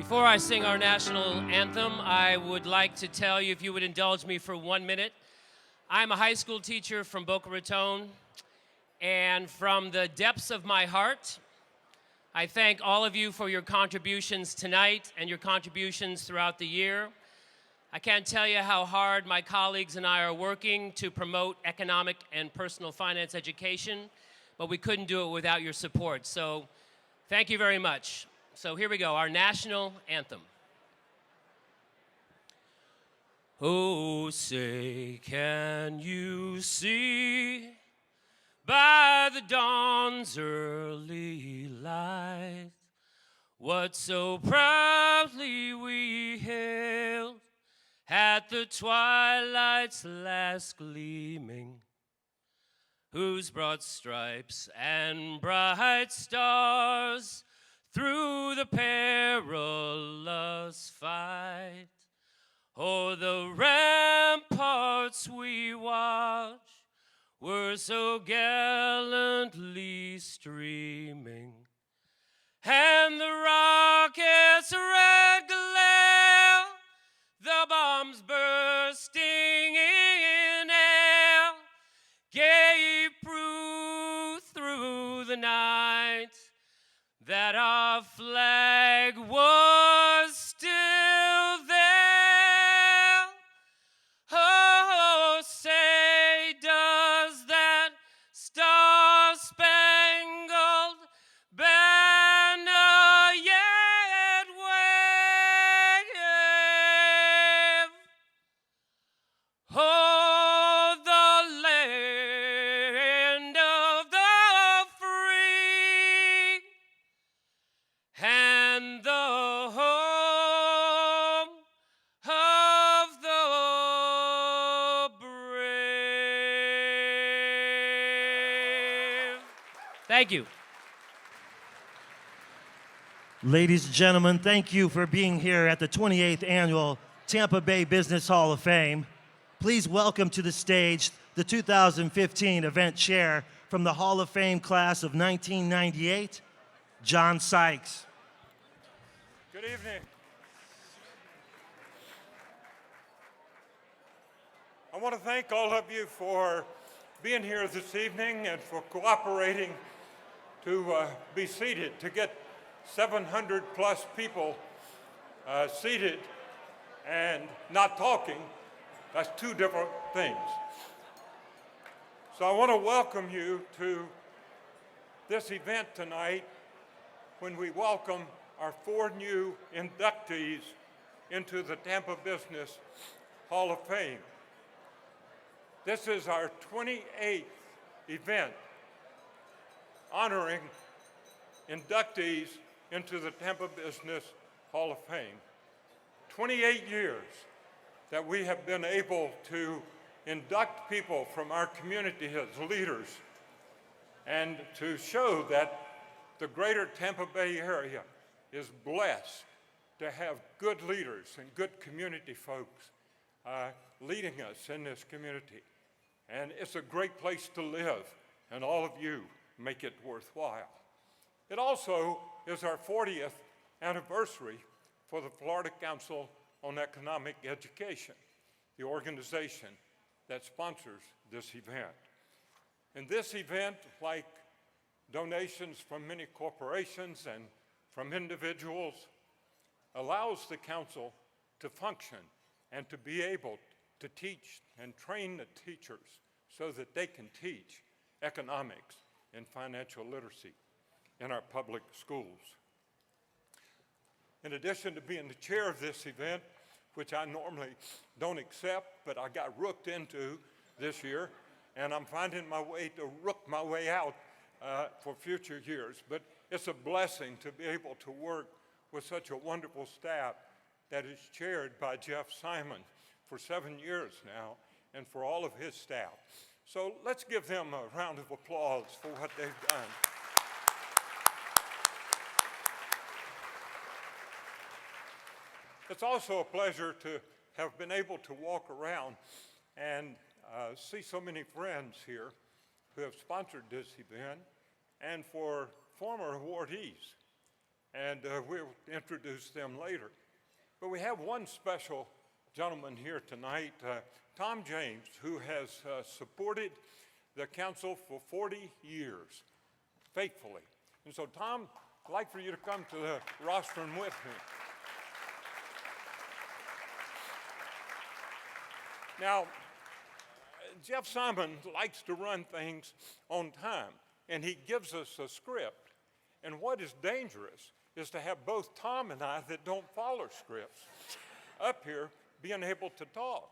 Before I sing our national anthem, I would like to tell you, if you would indulge me for 1 minute, I'm a high school teacher from Boca Raton, and from the depths of my heart, I thank all of you for your contributions tonight and your contributions throughout the year. I can't tell you how hard my colleagues and I are working to promote economic and personal finance education, but we couldn't do it without your support. So thank you very much. So here we go, our national anthem. Oh, say, can you see by the dawn's early light what so proudly we hailed at the twilight's last gleaming, whose broad stripes and bright stars through the perilous fight o'er the ramparts we watch were so gallantly streaming, and the rockets' red glare, the bombs bursting in air, gave proof through the night that our flag was still there. Oh, say, does that star-spangled banner yet wave? Oh, the land of the free and the home of the brave. Thank you. Ladies and gentlemen, thank you for being here at the 28th Annual Tampa Bay Business Hall of Fame. Please welcome to the stage the 2015 Event Chair from the Hall of Fame class of 1998, John Sykes. Good evening. I want to thank all of you for being here this evening and for cooperating to be seated, to get 700 plus people seated and not talking. That's two different things. So I want to welcome you to this event tonight when we welcome our 4 new inductees into the Tampa Business Hall of Fame. This is our 28th event honoring inductees into the Tampa Business Hall of Fame. 28 years that we have been able to induct people from our community as leaders and to show that the greater Tampa Bay area is blessed to have good leaders and good community folks leading us in this community. And it's a great place to live, and all of you make it worthwhile. It also is our 40th anniversary for the Florida Council on Economic Education, the organization that sponsors this event. And this event, like donations from many corporations and from individuals, allows the council to function and to be able to teach and train the teachers so that they can teach economics and financial literacy in our public schools. In addition to being the chair of this event, which I normally don't accept, but I got rooked into this year, and I'm finding my way to rook my way out for future years. But it's a blessing to be able to work with such a wonderful staff that is chaired by Jeff Simon for 7 years now, and for all of his staff. So let's give them a round of applause for what they've done. It's also a pleasure to have been able to walk around and see so many friends here who have sponsored this event, and for former awardees. and we'll introduce them later. But we have one special gentleman here tonight, Tom James, who has supported the council for 40 years, faithfully. And so, Tom, I'd like for you to come to the rostrum with me. Now, Jeff Simon likes to run things on time, and he gives us a script. And what is dangerous is to have both Tom and I that don't follow scripts up here being able to talk.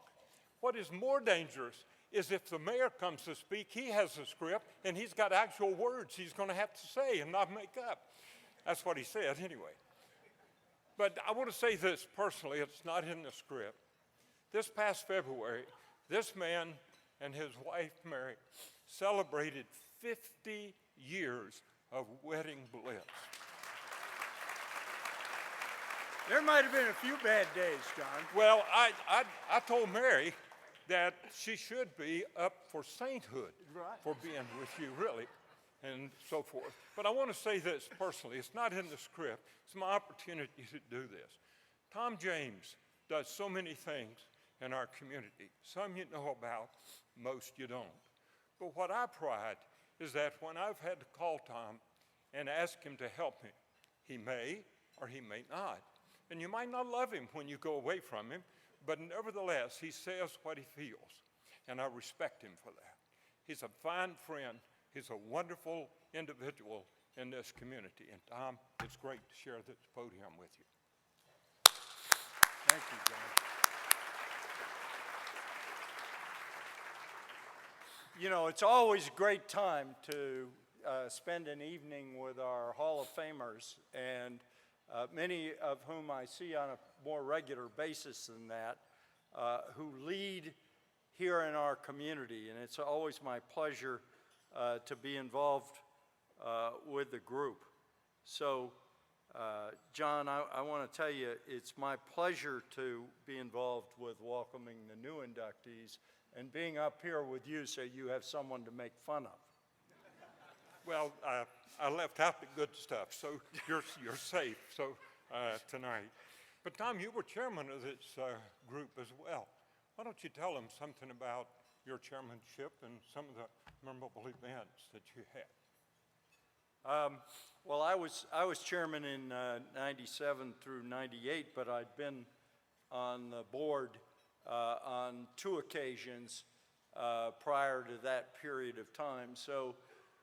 What is more dangerous is if the mayor comes to speak, he has a script, and he's got actual words he's going to have to say and not make up. That's what he said anyway. But I want to say this personally, it's not in the script. This past February, this man and his wife, Mary, celebrated 50 years of wedding bliss. There might have been a few bad days, John. Well, I told Mary that she should be up for sainthood for being with you, really, and so forth. But I want to say this personally. It's not in the script. It's my opportunity to do this. Tom James does so many things in our community. Some you know about, most you don't. But what I pride is that when I've had to call Tom and ask him to help me, he may or he may not. And you might not love him when you go away from him, but nevertheless, he says what he feels, and I respect him for that. He's a fine friend. He's a wonderful individual in this community. And Tom, it's great to share this podium with you. Thank you, John. You know, it's always a great time to spend an evening with our Hall of Famers, and many of whom I see on a more regular basis than that, who lead here in our community. And it's always my pleasure to be involved with the group. So, John, I want to tell you, it's my pleasure to be involved with welcoming the new inductees and being up here with you so you have someone to make fun of. Well, I left out the good stuff, so you're safe tonight. But Tom, you were chairman of this group as well. Why don't you tell them something about your chairmanship and some of the memorable events that you had? Well, I was chairman in 97 through 98, but I'd been on the board on 2 occasions prior to that period of time. So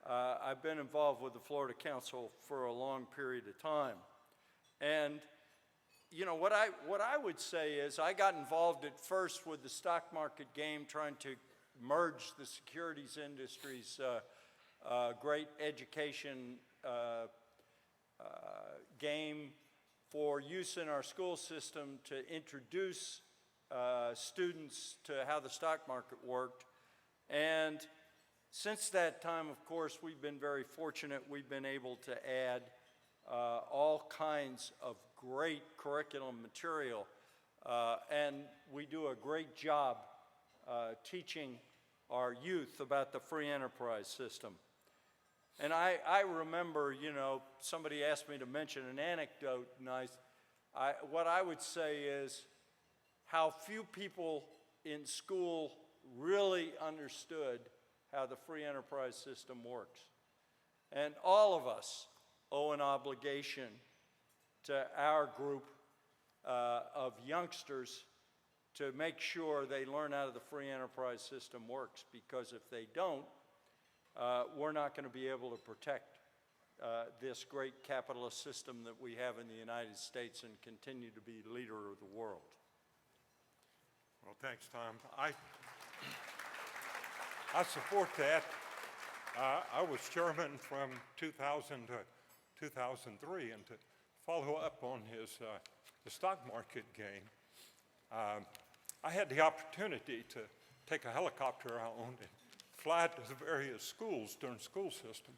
I've been involved with the Florida Council for a long period of time. And you know, what I would say is I got involved at first with the stock market game, trying to merge the securities industry's great education game for use in our school system to introduce students to how the stock market worked. And since that time, of course, we've been very fortunate. We've been able to add all kinds of great curriculum material, and we do a great job teaching our youth about the free enterprise system. And I remember, you know, somebody asked me to mention an anecdote, and what I would say is how few people in school really understood how the free enterprise system works. And all of us owe an obligation to our group of youngsters to make sure they learn how the free enterprise system works, because if they don't, we're not going to be able to protect this great capitalist system that we have in the United States and continue to be leader of the world. Well, thanks, Tom. I support that. I was chairman from 2000 to 2003, and to follow up on the stock market game, I had the opportunity to take a helicopter I owned and fly to the various schools during school system,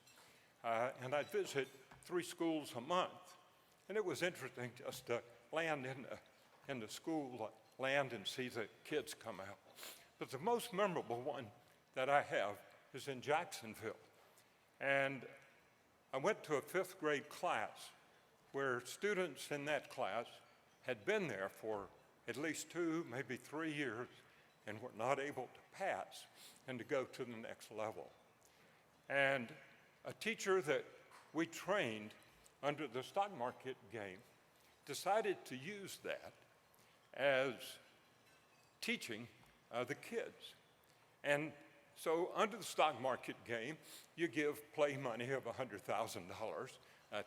and I'd visit 3 schools a month, and it was interesting just to land in the school land and see the kids come out. But the most memorable one that I have is in Jacksonville, and I went to a 5th grade class where students in that class had been there for at least 2, maybe 3 years and were not able to pass and to go to the next level. And a teacher that we trained under the stock market game decided to use that as teaching the kids. And so under the stock market game, you give play money of $100,000.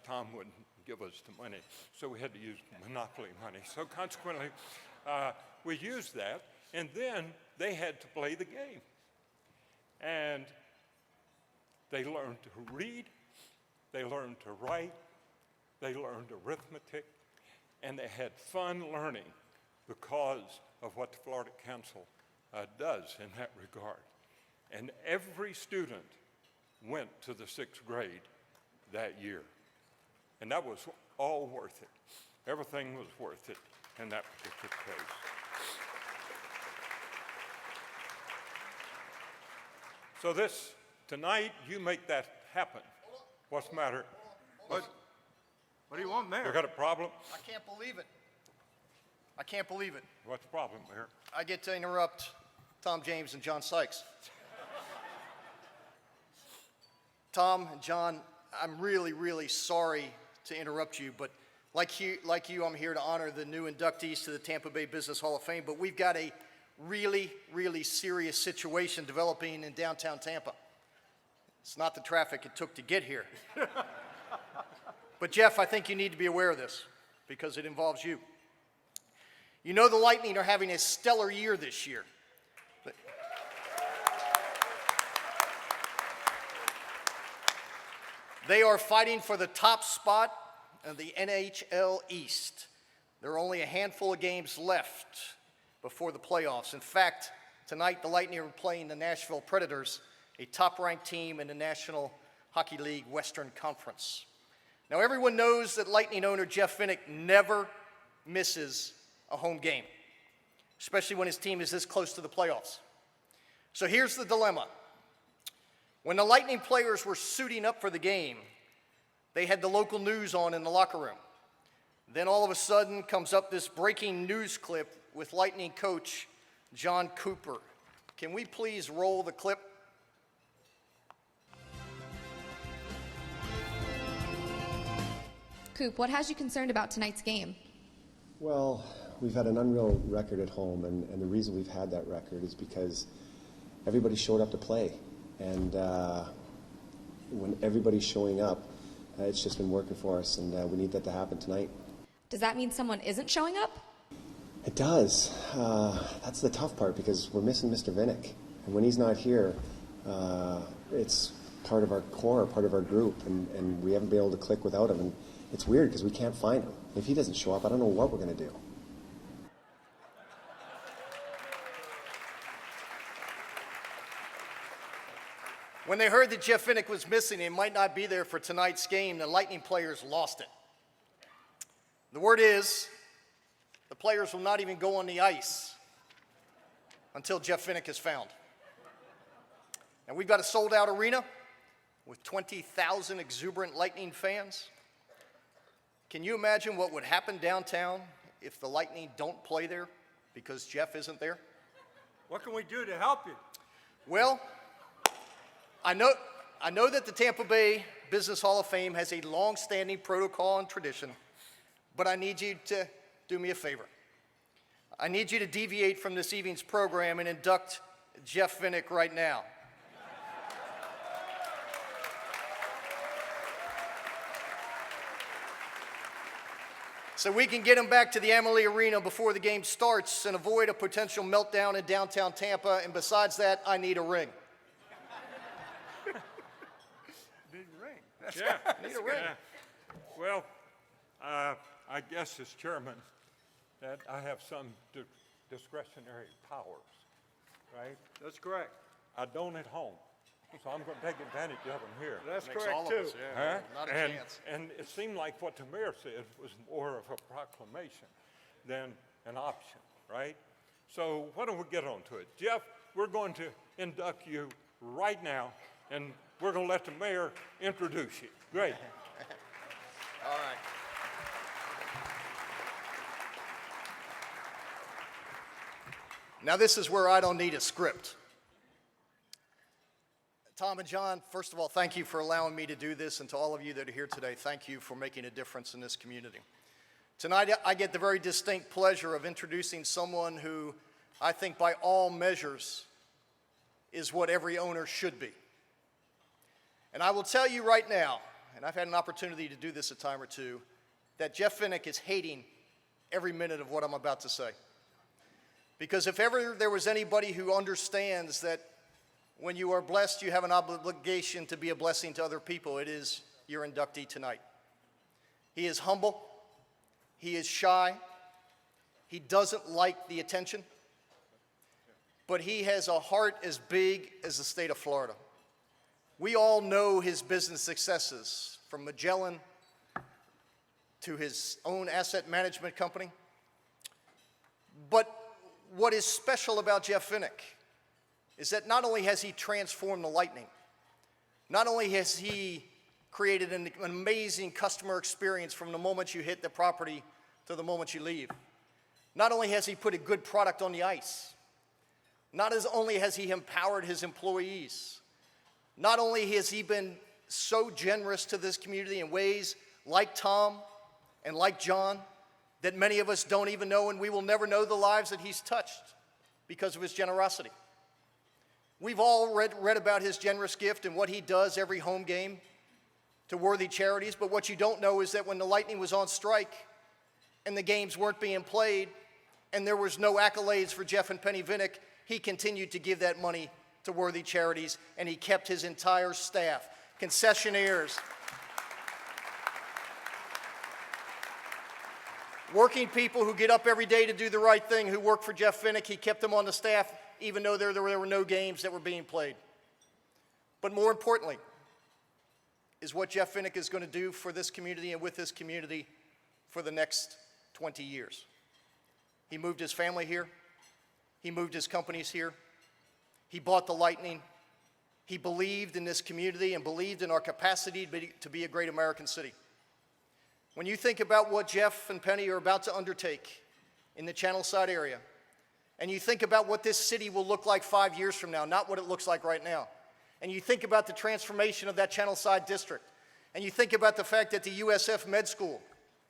Tom wouldn't give us the money, so we had to use monopoly money. So consequently, we used that, and then they had to play the game. And they learned to read, they learned to write, they learned arithmetic, and they had fun learning because of what the Florida Council does in that regard. And every student went to the 6th grade that year. And that was all worth it. Everything was worth it in that particular case. So tonight, you make that happen. What's the matter? What do you want, Mayor? You got a problem? I can't believe it. I can't believe it. What's the problem, Mayor? I get to interrupt Tom James and John Sykes. Tom and John, I'm really, really sorry to interrupt you, but like you, I'm here to honor the new inductees to the Tampa Bay Business Hall of Fame, but we've got a really, really serious situation developing in downtown Tampa. It's not the traffic it took to get here. But Jeff, I think you need to be aware of this because it involves you. You know the Lightning are having a stellar year this year. They are fighting for the top spot in the NHL East. There are only a handful of games left before the playoffs. In fact, tonight the Lightning are playing the Nashville Predators, a top-ranked team in the National Hockey League Western Conference. Now, everyone knows that Lightning owner Jeff Vinik never misses a home game, especially when his team is this close to the playoffs. So here's the dilemma. When the Lightning players were suiting up for the game, they had the local news on in the locker room. Then all of a sudden comes up this breaking news clip with Lightning coach John Cooper. Can we please roll the clip? Coop, what has you concerned about tonight's game? Well, we've had an unreal record at home, and the reason we've had that record is because everybody showed up to play. And when everybody's showing up, it's just been working for us, and we need that to happen tonight. Does that mean someone isn't showing up? It does. That's the tough part because we're missing Mr. Vinik. And when he's not here, it's part of our core, part of our group, and we haven't been able to click without him. And it's weird because we can't find him. If he doesn't show up, I don't know what we're going to do. When they heard that Jeff Vinik was missing and might not be there for tonight's game, the Lightning players lost it. The word is, the players will not even go on the ice until Jeff Vinik is found. And we've got a sold-out arena with 20,000 exuberant Lightning fans. Can you imagine what would happen downtown if the Lightning don't play there because Jeff isn't there? What can we do to help you? Well, I know that the Tampa Bay Business Hall of Fame has a long-standing protocol and tradition, but I need you to do me a favor. I need you to deviate from this evening's program and induct Jeff Vinik right now. So we can get him back to the Amalie Arena before the game starts and avoid a potential meltdown in downtown Tampa, and besides that, I need a ring. Yeah. Need a ring. Well, I guess as chairman that I have some discretionary powers, right? That's correct. I don't at home, so I'm going to take advantage of them here. That's Makes correct all of too. us, yeah. Huh? Not a and, chance. And it seemed like what the mayor said was more of a proclamation than an option, right? So why don't we get on to it? Jeff, we're going to induct you right now, and we're going to let the mayor introduce you. Great. All right. Now this is where I don't need a script. Tom and John, first of all, thank you for allowing me to do this, and to all of you that are here today, thank you for making a difference in this community. Tonight, I get the very distinct pleasure of introducing someone who I think by all measures is what every owner should be. And I will tell you right now, and I've had an opportunity to do this a time or two, that Jeff Vinik is hating every minute of what I'm about to say. Because if ever there was anybody who understands that when you are blessed, you have an obligation to be a blessing to other people, it is your inductee tonight. He is humble. He is shy. He doesn't like the attention. But he has a heart as big as the state of Florida. We all know his business successes, from Magellan to his own asset management company. But what is special about Jeff Vinik is that not only has he transformed the Lightning, not only has he created an amazing customer experience from the moment you hit the property to the moment you leave, not only has he put a good product on the ice, not as only has he empowered his employees, not only has he been so generous to this community in ways like Tom and like John that many of us don't even know, and we will never know the lives that he's touched because of his generosity. We've all read about his generous gift and what he does every home game to worthy charities, but what you don't know is that when the Lightning was on strike and the games weren't being played and there was no accolades for Jeff and Penny Vinik, he continued to give that money to worthy charities, and he kept his entire staff, concessionaires, working people who get up every day to do the right thing, who work for Jeff Vinik. He kept them on the staff even though there were no games that were being played. But more importantly is what Jeff Vinik is going to do for this community and with this community for the next 20 years. He moved his family here. He moved his companies here. He bought the Lightning. He believed in this community and believed in our capacity to be a great American city. When you think about what Jeff and Penny are about to undertake in the Channelside area, and you think about what this city will look like 5 years from now, not what it looks like right now, and you think about the transformation of that Channelside district, and you think about the fact that the USF Med School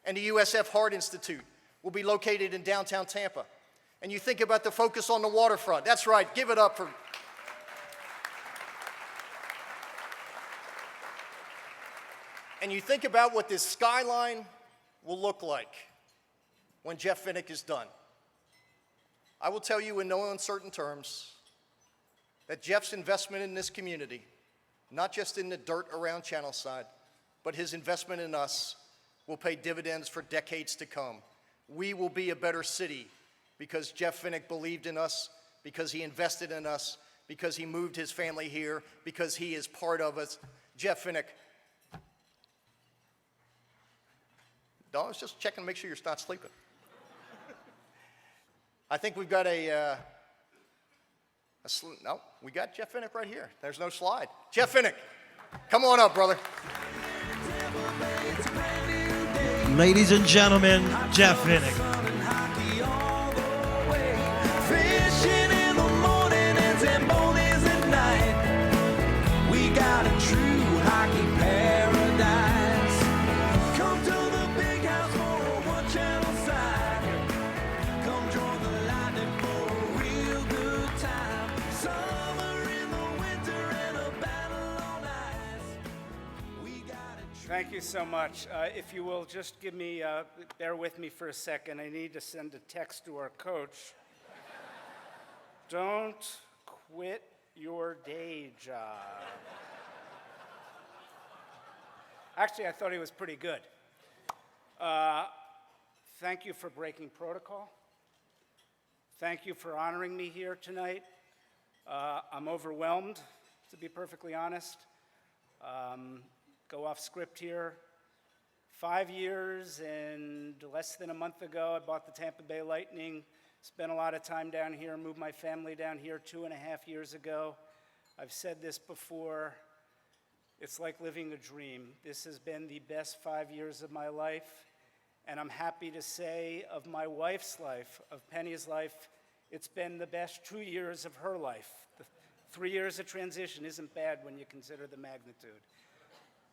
and the USF Heart Institute will be located in downtown Tampa, and you think about the focus on the waterfront. That's right, give it up for... And you think about what this skyline will look like when Jeff Vinik is done. I will tell you in no uncertain terms that Jeff's investment in this community, not just in the dirt around Channelside, but his investment in us will pay dividends for decades to come. We will be a better city because Jeff Vinik believed in us, because he invested in us, because he moved his family here, because he is part of us. Jeff Vinik. I was just checking to make sure you're not sleeping. I think we've got no, we got Jeff Vinik right here. There's no slide. Jeff Vinik, come on up, brother. Ladies and gentlemen, Jeff Vinik. Thank you so much. If you will just give me, bear with me for a second. I need to send a text to our coach. Don't quit your day job. Actually, I thought he was pretty good. Thank you for breaking protocol. Thank you for honoring me here tonight. I'm overwhelmed, to be perfectly honest. Go off script here. 5 years and less than a month ago, I bought the Tampa Bay Lightning, spent a lot of time down here, moved my family down here 2.5 years ago. I've said this before, it's like living a dream. This has been the best 5 years of my life, and I'm happy to say of my wife's life, of Penny's life, It's been the best 2 years of her life. The 3 years of transition isn't bad when you consider the magnitude.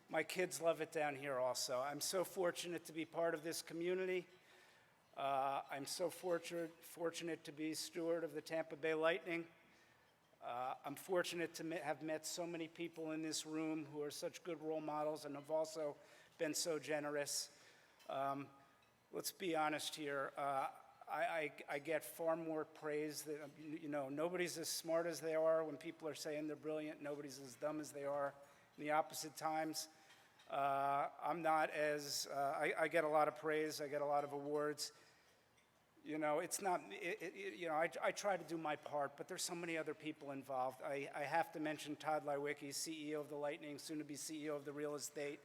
My kids love it down here also. I'm so fortunate to be part of this community. I'm so fortunate to be steward of the Tampa Bay Lightning. I'm fortunate to have met so many people in this room who are such good role models and have also been so generous. Let's be honest here. I get far more praise that, nobody's as smart as they are when people are saying they're brilliant. Nobody's as dumb as they are in the opposite times. I'm not as, I get a lot of praise. I get a lot of awards. It's not, I try to do my part, but there's so many other people involved. I have to mention Todd Lewicki, CEO of the Lightning, soon to be CEO of the real estate.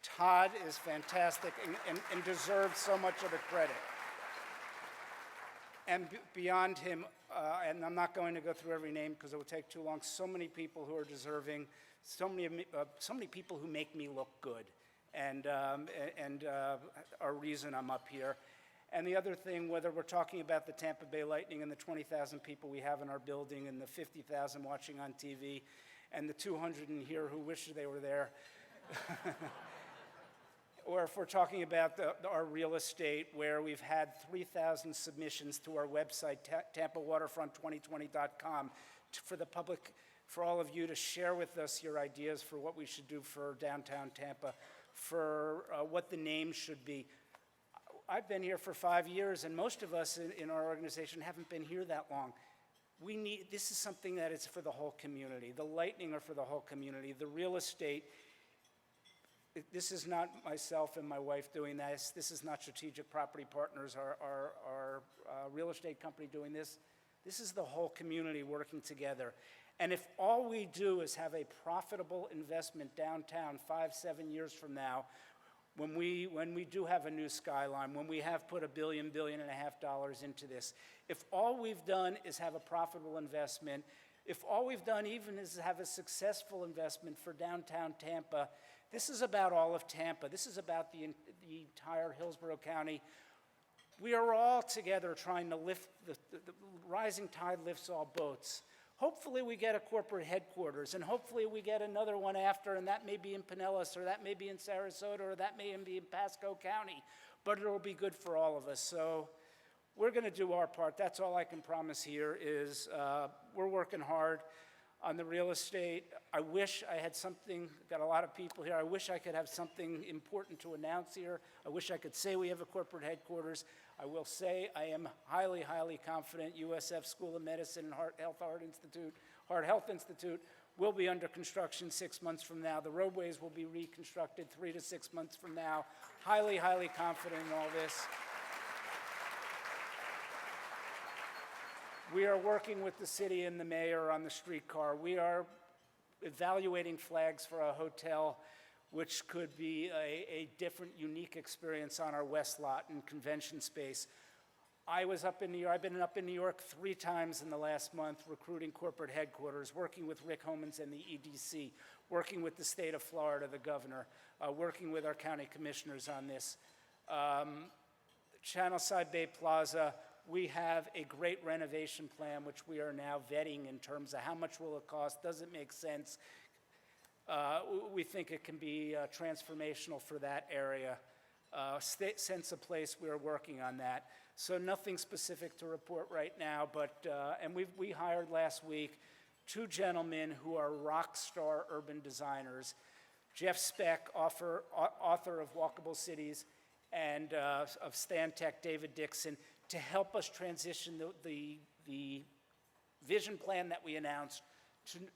Todd is fantastic and deserves so much of the credit. And beyond him, and I'm not going to go through every name because it would take too long, so many people who are deserving, so many people who make me look good and are reason I'm up here. And the other thing, whether we're talking about the Tampa Bay Lightning and the 20,000 people we have in our building and the 50,000 watching on TV and the 200 in here who wish they were there, or if we're talking about our real estate, where we've had 3,000 submissions to our website, tampawaterfront2020.com, for the public, for all of you to share with us your ideas for what we should do for downtown Tampa, for what the name should be. I've been here for 5 years, and most of us in our organization haven't been here that long. This is something that is for the whole community. The Lightning are for the whole community. The real estate, this is not myself and my wife doing this. This is not Strategic Property Partners, our real estate company doing this. This is the whole community working together. And if all we do is have a profitable investment downtown 5-7 years from now, when we do have a new skyline, when we have put $1 billion, $1.5 billion into this, if all we've done is have a profitable investment, if all we've done even is have a successful investment for downtown Tampa, this is about all of Tampa. This is about the entire Hillsborough County. We are all together trying to lift, the rising tide lifts all boats. Hopefully we get a corporate headquarters, and hopefully we get another one after, and that may be in Pinellas, or that may be in Sarasota, or that may be in Pasco County, but it'll be good for all of us. So we're going to do our part. That's all I can promise here is we're working hard on the real estate. I wish I had something, got a lot of people here, I wish I could have something important to announce here. I wish I could say we have a corporate headquarters. I will say I am highly, highly confident USF School of Medicine and Heart Health Institute will be under construction 6 months from now. The roadways will be reconstructed 3 to 6 months from now. Highly, highly confident in all this. We are working with the city and the mayor on the streetcar. We are evaluating flags for a hotel, which could be a different, unique experience on our west lot and convention space. I was up in New York. I've been up in New York 3 times in the last month recruiting corporate headquarters, working with Rick Homans and the EDC, working with the state of Florida, the governor, working with our county commissioners on this. Channelside Bay Plaza, we have a great renovation plan, which we are now vetting in terms of how much will it cost, does it make sense? We think it can be transformational for that area. Sense of place, we are working on that. So nothing specific to report right now, but, and we hired last week 2 gentlemen who are rock star urban designers, Jeff Speck, author of Walkable Cities, and of Stantec, David Dixon, to help us transition the vision plan that we announced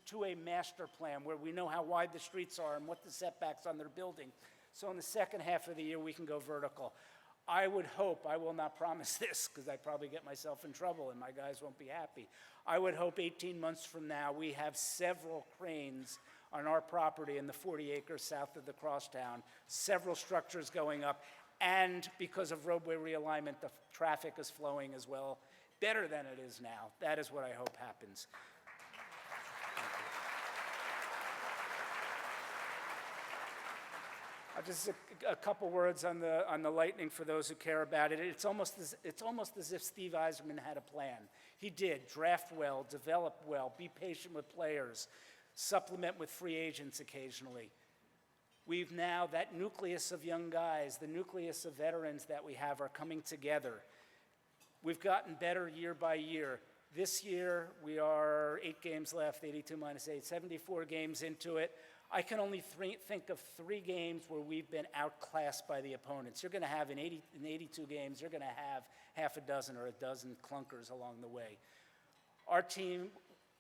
to a master plan where we know how wide the streets are and what the setbacks on their building. So in the second half of the year, we can go vertical. I would hope, I will not promise this because I'd probably get myself in trouble and my guys won't be happy. I would hope 18 months from now, we have several cranes on our property in the 40 acres south of the crosstown, several structures going up, and because of roadway realignment, the traffic is flowing as well, better than it is now. That is what I hope happens. Just a couple words on the Lightning for those who care about it. It's almost as if Steve Yzerman had a plan. He did draft well, develop well, be patient with players, supplement with free agents occasionally. We've now, that nucleus of young guys, the nucleus of veterans that we have are coming together. We've gotten better year by year. This year, we are 8 games left, 82 minus 8, 74 games into it. I can only think of 3 games where we've been outclassed by the opponents. You're going to have in 82 games, you're going to have half a dozen or a dozen clunkers along the way. Our team,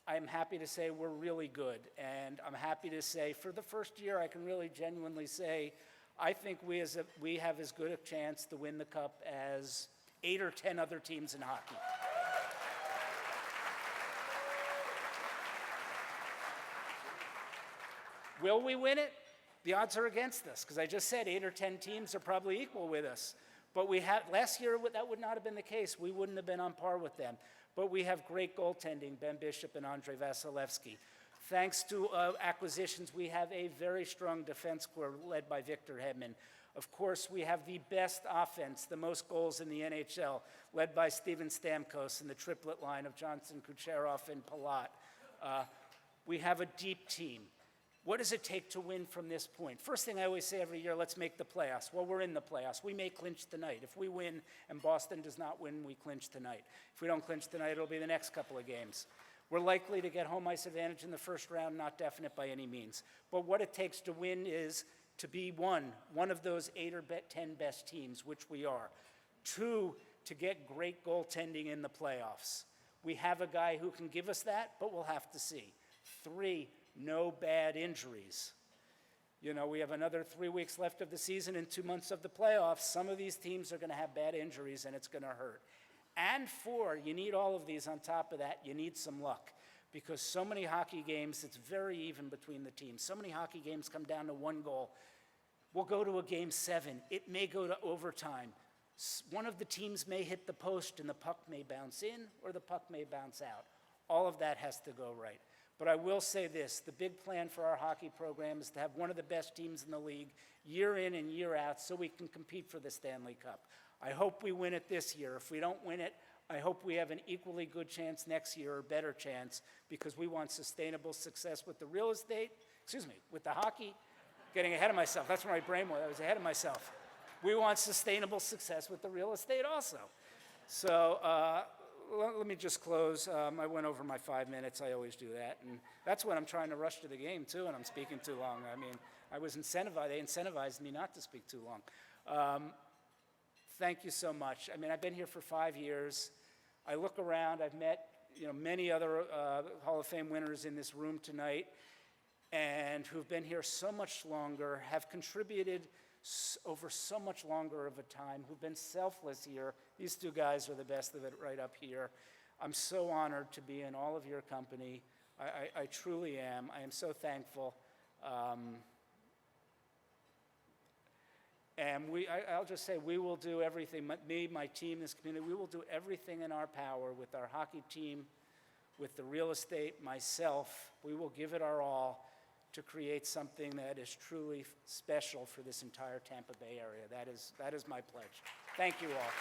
I'm happy to say we're really good. And I'm happy to say for the first year, I can really genuinely say, I think we have as good a chance to win the cup as 8 or 10 other teams in hockey. Will we win it? The odds are against us, because I just said 8 or 10 teams are probably equal with us. But last year, that would not have been the case. We wouldn't have been on par with them. But we have great goaltending, Ben Bishop and Andrei Vasilevsky. Thanks to acquisitions, we have a very strong defense corps led by Victor Hedman. Of course, we have the best offense, the most goals in the NHL, led by Steven Stamkos and the triplet line of Johnson, Kucherov, and Palat. We have a deep team. What does it take to win from this point? First thing I always say every year, let's make the playoffs. Well, we're in the playoffs. We may clinch tonight. If we win and Boston does not win, we clinch tonight. If we don't clinch tonight, it'll be the next couple of games. We're likely to get home ice advantage in the first round, not definite by any means. But what it takes to win is to be one of those 8 or 10 best teams, which we are. 2, to get great goaltending in the playoffs. We have a guy who can give us that, but we'll have to see. 3, no bad injuries. You know, we have another 3 weeks left of the season and 2 months of the playoffs. Some of these teams are going to have bad injuries, and it's going to hurt. And 4, you need all of these on top of that. You need some luck, because so many hockey games, it's very even between the teams. So many hockey games come down to 1 goal. We'll go to a game 7. It may go to overtime. One of the teams may hit the post, and the puck may bounce in, or the puck may bounce out. All of that has to go right. But I will say this, the big plan for our hockey program is to have one of the best teams in the league year in and year out so we can compete for the Stanley Cup. I hope we win it this year. If we don't win it, I hope we have an equally good chance next year or better chance, because we want sustainable success with the with the hockey. Getting ahead of myself, that's where my brain was, I was ahead of myself. We want sustainable success with the real estate also. So, let me just close. I went over my 5 minutes. I always do that. And that's when I'm trying to rush to the game, too, and I'm speaking too long. I mean, I was incentivized. They incentivized me not to speak too long. Thank you so much. I mean, I've been here for 5 years. I look around. I've met many other Hall of Fame winners in this room tonight, and who've been here so much longer, have contributed over so much longer of a time, who've been selfless here. These 2 guys are the best of it right up here. I'm so honored to be in all of your company. I truly am. I am so thankful. And I'll just say, we will do everything, me, my team, this community, we will do everything in our power with our hockey team, with the real estate, myself. We will give it our all to create something that is truly special for this entire Tampa Bay area. That is my pledge. Thank you all.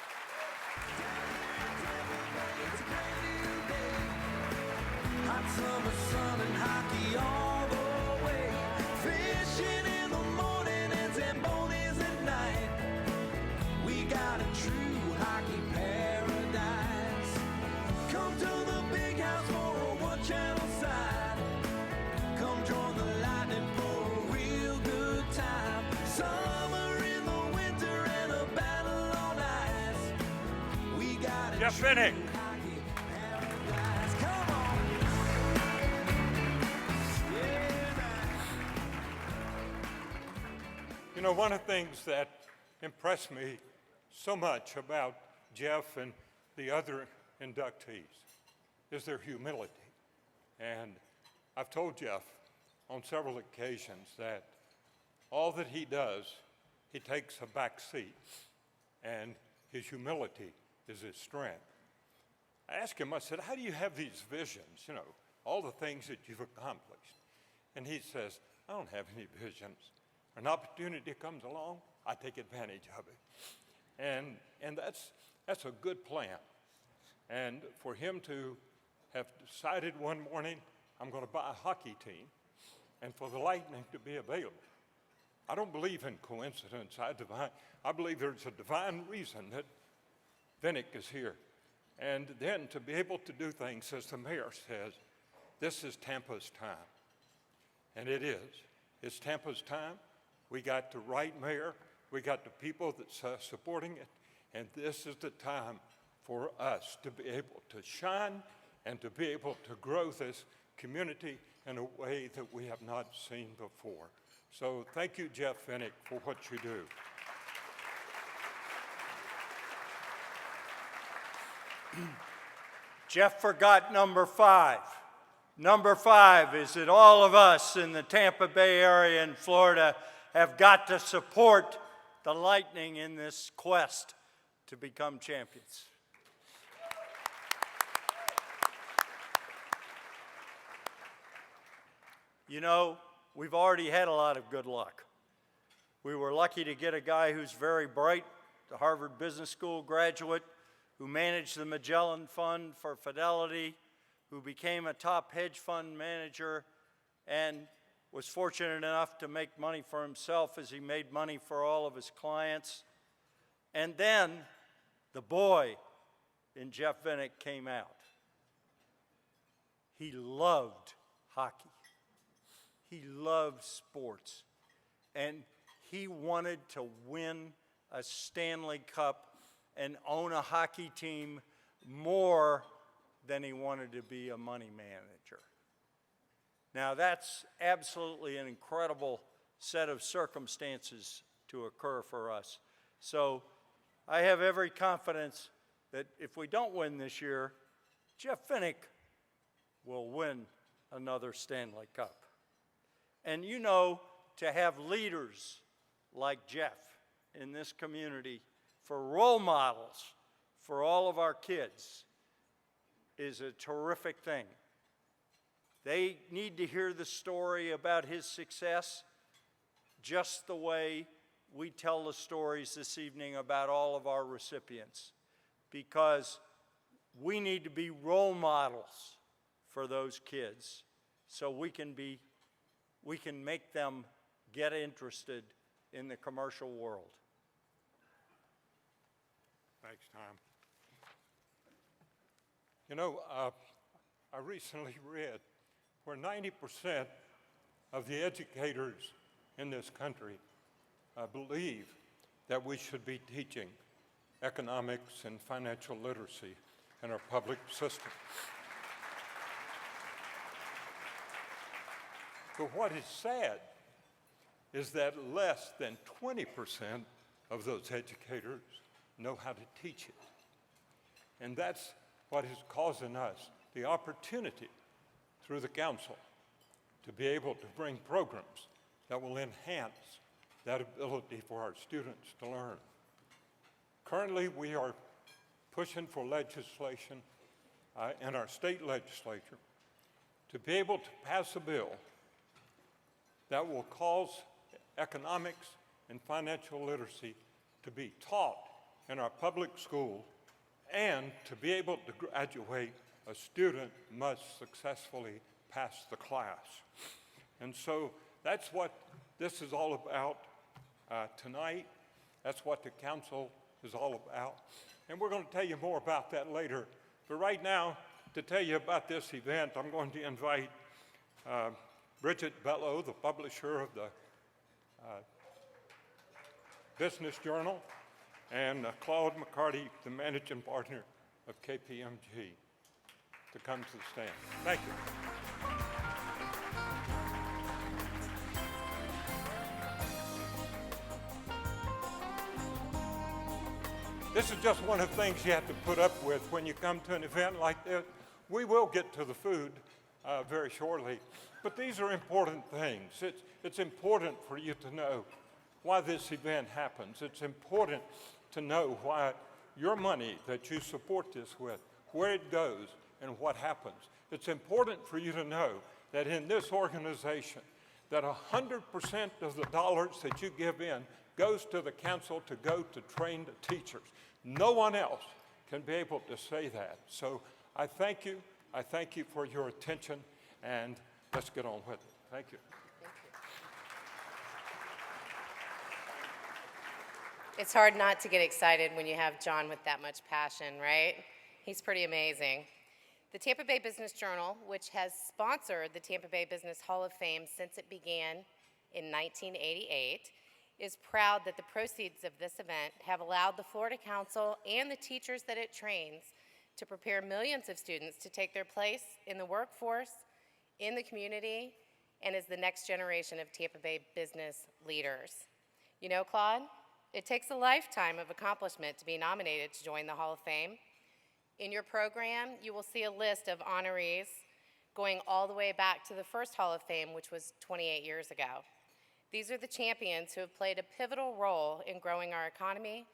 Hot summer sun and hockey all the way. Fishing in the morning and Zambonis at night. We got a true hockey paradise. Come to the big house for a one-channel side. Come join the Lightning for a real good time. Summer in the winter and a battle on ice. We got a Jeff true Vinik. hockey paradise. Come on. You know, one of the things that impressed me so much about Jeff and the other inductees is their humility. And I've told Jeff on several occasions that all that he does, he takes a back seat, and his humility is his strength. I asked him, I said, how do you have these visions, you know, all the things that you've accomplished? And he says, I don't have any visions. an opportunity comes along, I take advantage of it. And that's a good plan. And for him to have decided one morning, I'm going to buy a hockey team, and for the Lightning to be available. I don't believe in coincidence. I believe there's a divine reason that Vinik is here. And then to be able to do things, as the mayor says, this is Tampa's time. And it is. It's Tampa's time. We got the right mayor. We got the people that's supporting it. And this is the time for us to be able to shine and to be able to grow this community in a way that we have not seen before. So thank you, Jeff Vinik, for what you do. Jeff forgot number 5. Number 5 is that all of us in the Tampa Bay area in Florida have got to support the Lightning in this quest to become champions. You know, we've already had a lot of good luck. We were lucky to get a guy who's very bright, the Harvard Business School graduate, who managed the Magellan Fund for Fidelity, who became a top hedge fund manager, and was fortunate enough to make money for himself as he made money for all of his clients. And then the boy in Jeff Vinik came out. He loved hockey. He loved sports. And he wanted to win a Stanley Cup and own a hockey team more than he wanted to be a money manager. Now that's absolutely an incredible set of circumstances to occur for us. So I have every confidence that if we don't win this year, Jeff Vinik will win another Stanley Cup. And you know, to have leaders like Jeff in this community for role models for all of our kids is a terrific thing. They need to hear the story about his success just the way we tell the stories this evening about all of our recipients, because we need to be role models for those kids so we can make them get interested in the commercial world. Thanks, Tom. You know, I recently read where 90% of the educators in this country believe that we should be teaching economics and financial literacy in our public system. But what is sad is that less than 20% of those educators know how to teach it. And that's what is causing us the opportunity through the council to be able to bring programs that will enhance that ability for our students to learn. Currently, we are pushing for legislation in our state legislature to be able to pass a bill that will cause economics and financial literacy to be taught in our public school, and to be able to graduate, a student must successfully pass the class. And so that's what this is all about tonight. That's what the council is all about. And we're going to tell you more about that later. But right now, to tell you about this event, I'm going to invite Bridget Bellow, the publisher of the Business Journal, and Claude McCarty, the managing partner of KPMG, to come to the stand. Thank you. This is just one of the things you have to put up with when you come to an event like this. We will get to the food very shortly, but these are important things. It's important for you to know why this event happens. It's important to know why your money that you support this with, where it goes and what happens. It's important for you to know that in this organization, that 100% of the dollars that you give in goes to the council to go to train the teachers. No one else can be able to say that. So I thank you. I thank you for your attention, and let's get on with it. Thank you. It's hard not to get excited when you have John with that much passion, right? He's pretty amazing. The Tampa Bay Business Journal, which has sponsored the Tampa Bay Business Hall of Fame since it began in 1988, is proud that the proceeds of this event have allowed the Florida Council and the teachers that it trains to prepare millions of students to take their place in the workforce, in the community, and as the next generation of Tampa Bay business leaders. You know, Claude, it takes a lifetime of accomplishment to be nominated to join the Hall of Fame. In your program, you will see a list of honorees going all the way back to the first Hall of Fame, which was 28 years ago. These are the champions who have played a pivotal role in growing our economy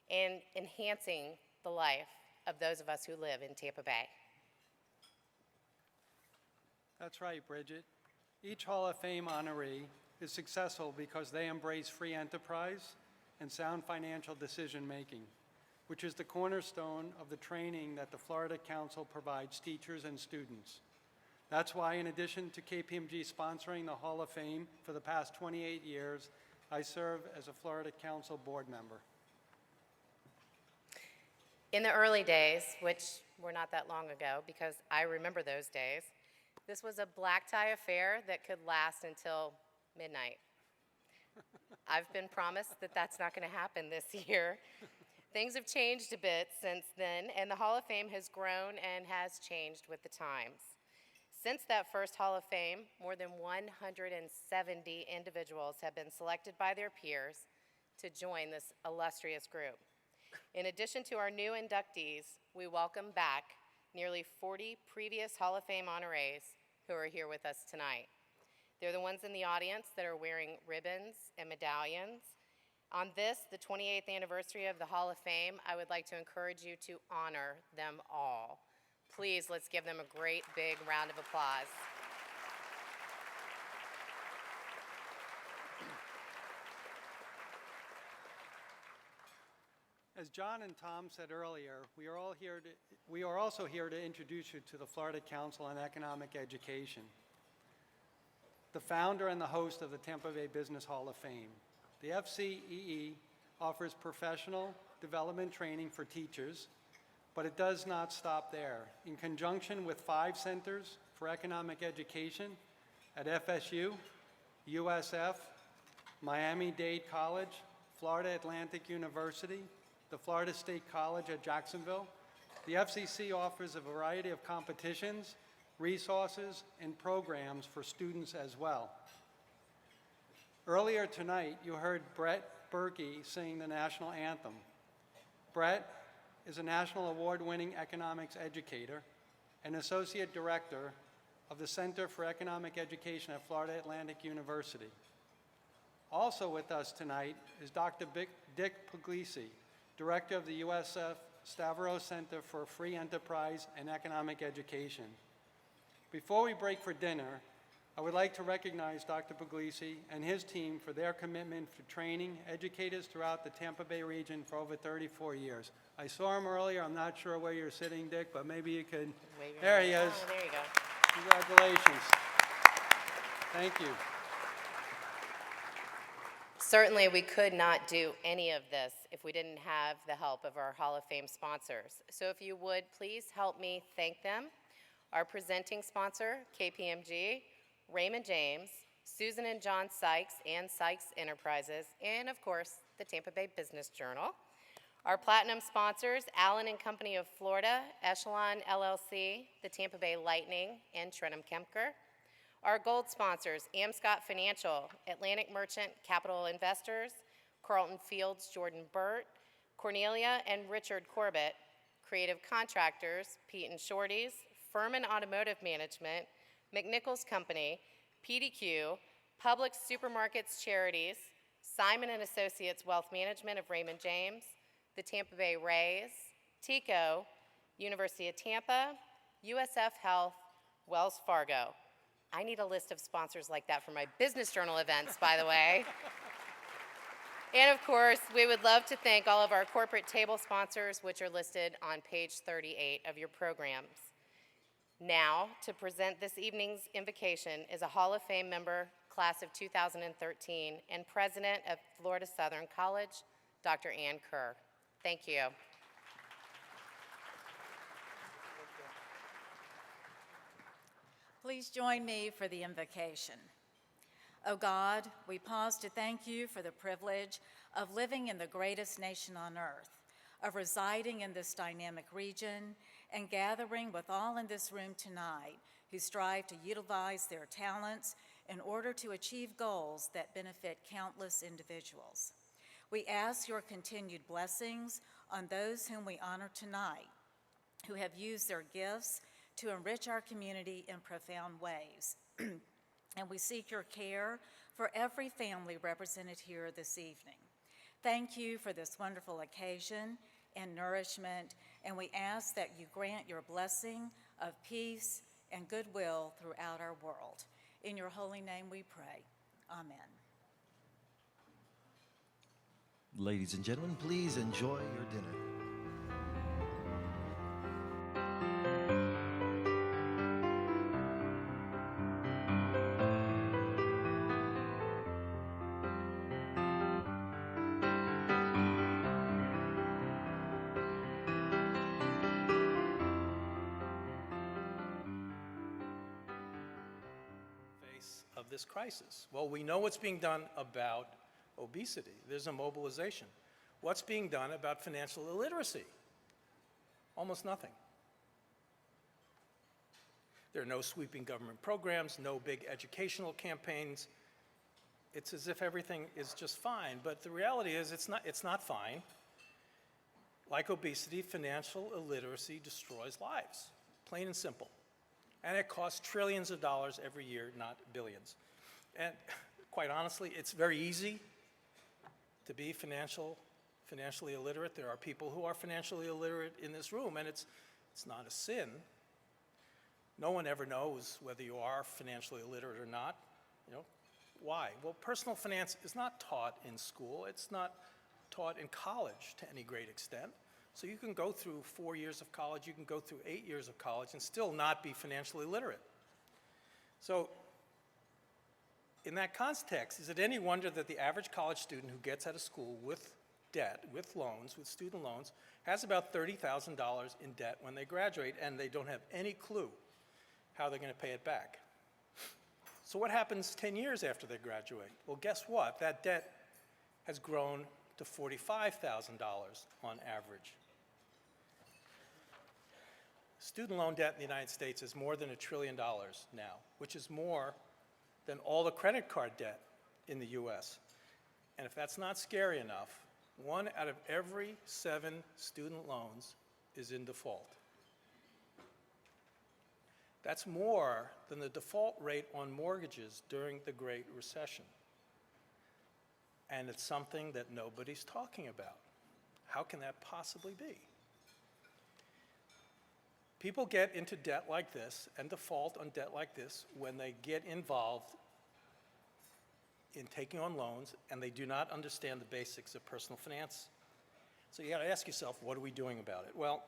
and enhancing the life of those of us who live in Tampa Bay. That's right, Bridget. Each Hall of Fame honoree is successful because they embrace free enterprise and sound financial decision-making, which is the cornerstone of the training that the Florida Council provides teachers and students. That's why, in addition to KPMG sponsoring the Hall of Fame for the past 28 years, I serve as a Florida Council board member. In the early days, which were not that long ago because I remember those days, this was a black tie affair that could last until midnight. I've been promised that that's not going to happen this year. Things have changed a bit since then, and the Hall of Fame has grown and has changed with the times. Since that first Hall of Fame, more than 170 individuals have been selected by their peers to join this illustrious group. In addition to our new inductees, we welcome back nearly 40 previous Hall of Fame honorees who are here with us tonight. They're the ones in the audience that are wearing ribbons and medallions. On this, the 28th anniversary of the Hall of Fame, I would like to encourage you to honor them all. Please, let's give them a great big round of applause. As John and Tom said earlier, we are also here to introduce you to the Florida Council on Economic Education, the founder and the host of the Tampa Bay Business Hall of Fame. The FCEE offers professional development training for teachers, but it does not stop there. In conjunction with 5 centers for economic education at FSU, USF, Miami-Dade College, Florida Atlantic University, the Florida State College at Jacksonville, the FCC offers a variety of competitions, resources, and programs for students as well. Earlier tonight, you heard Brett Berkey sing the national anthem. Brett is a national award-winning economics educator and associate director of the Center for Economic Education at Florida Atlantic University. Also with us tonight is Dr. Dick Puglisi, director of the USF Stavros Center for Free Enterprise and Economic Education. Before we break for dinner, I would like to recognize Dr. Puglisi and his team for their commitment for training educators throughout the Tampa Bay region for over 34 years. I saw him earlier. I'm not sure where you're sitting, Dick, but maybe you could. There he is. Oh, there you go. Congratulations. Thank you. Certainly, we could not do any of this if we didn't have the help of our Hall of Fame sponsors. So if you would, please help me thank them. Our presenting sponsor, KPMG, Raymond James, Susan and John Sykes and Sykes Enterprises, and of course, the Tampa Bay Business Journal. Our platinum sponsors, Allen and Company of Florida, Echelon LLC, the Tampa Bay Lightning, and Trenam Kemker. Our gold sponsors, Amscott Financial, Atlantic Merchant Capital Investors, Carlton Fields Jordan Burt, Cornelia and Richard Corbett, Creative Contractors, Pete and Shorty's, Furman Automotive Management, McNichols Company, PDQ, Publix Supermarkets Charities, Simon & Associates Wealth Management of Raymond James, the Tampa Bay Rays, TICO, University of Tampa, USF Health, Wells Fargo. I need a list of sponsors like that for my business journal events, by the way. And of course, we would love to thank all of our corporate table sponsors, which are listed on page 38 of your programs. Now, to present this evening's invocation is a Hall of Fame member, class of 2013, and president of Florida Southern College, Dr. Ann Kerr. Thank you. Please join me for the invocation. O God, we pause to thank you for the privilege of living in the greatest nation on earth, of residing in this dynamic region, and gathering with all in this room tonight who strive to utilize their talents in order to achieve goals that benefit countless individuals. We ask your continued blessings on those whom we honor tonight, who have used their gifts to enrich our community in profound ways. And we seek your care for every family represented here this evening. Thank you for this wonderful occasion and nourishment, and we ask that you grant your blessing of peace and goodwill throughout our world. In your holy name we pray. Amen. Ladies and gentlemen, please enjoy your dinner. Of this crisis? Well, we know what's being done about obesity. There's a mobilization. What's being done about financial illiteracy? Almost nothing. There are no sweeping government programs, no big educational campaigns. It's as if everything is just fine, but the reality is it's not fine. Like obesity, financial illiteracy destroys lives, plain and simple. And it costs trillions of dollars every year, not billions. And quite honestly, it's very easy to be financially illiterate. There are people who are financially illiterate in this room, and it's not a sin. No one ever knows whether you are financially illiterate or not. You know, why? Well, personal finance is not taught in school. It's not taught in college to any great extent. So you can go through 4 years of college, you can go through 8 years of college and still not be financially literate. So in that context, is it any wonder that the average college student who gets out of school with debt, with loans, with student loans, has about $30,000 in debt when they graduate, and they don't have any clue how they're going to pay it back? So what happens 10 years after they graduate? Well, guess what? That debt has grown to $45,000 on average. Student loan debt in the United States is more than $1 trillion now, which is more than all the credit card debt in the US. And if that's not scary enough, 1 out of every 7 student loans is in default. That's more than the default rate on mortgages during the Great Recession. And it's something that nobody's talking about. How can that possibly be? People get into debt like this and default on debt like this when they get involved in taking on loans and they do not understand the basics of personal finance. So you got to ask yourself, what are we doing about it? Well,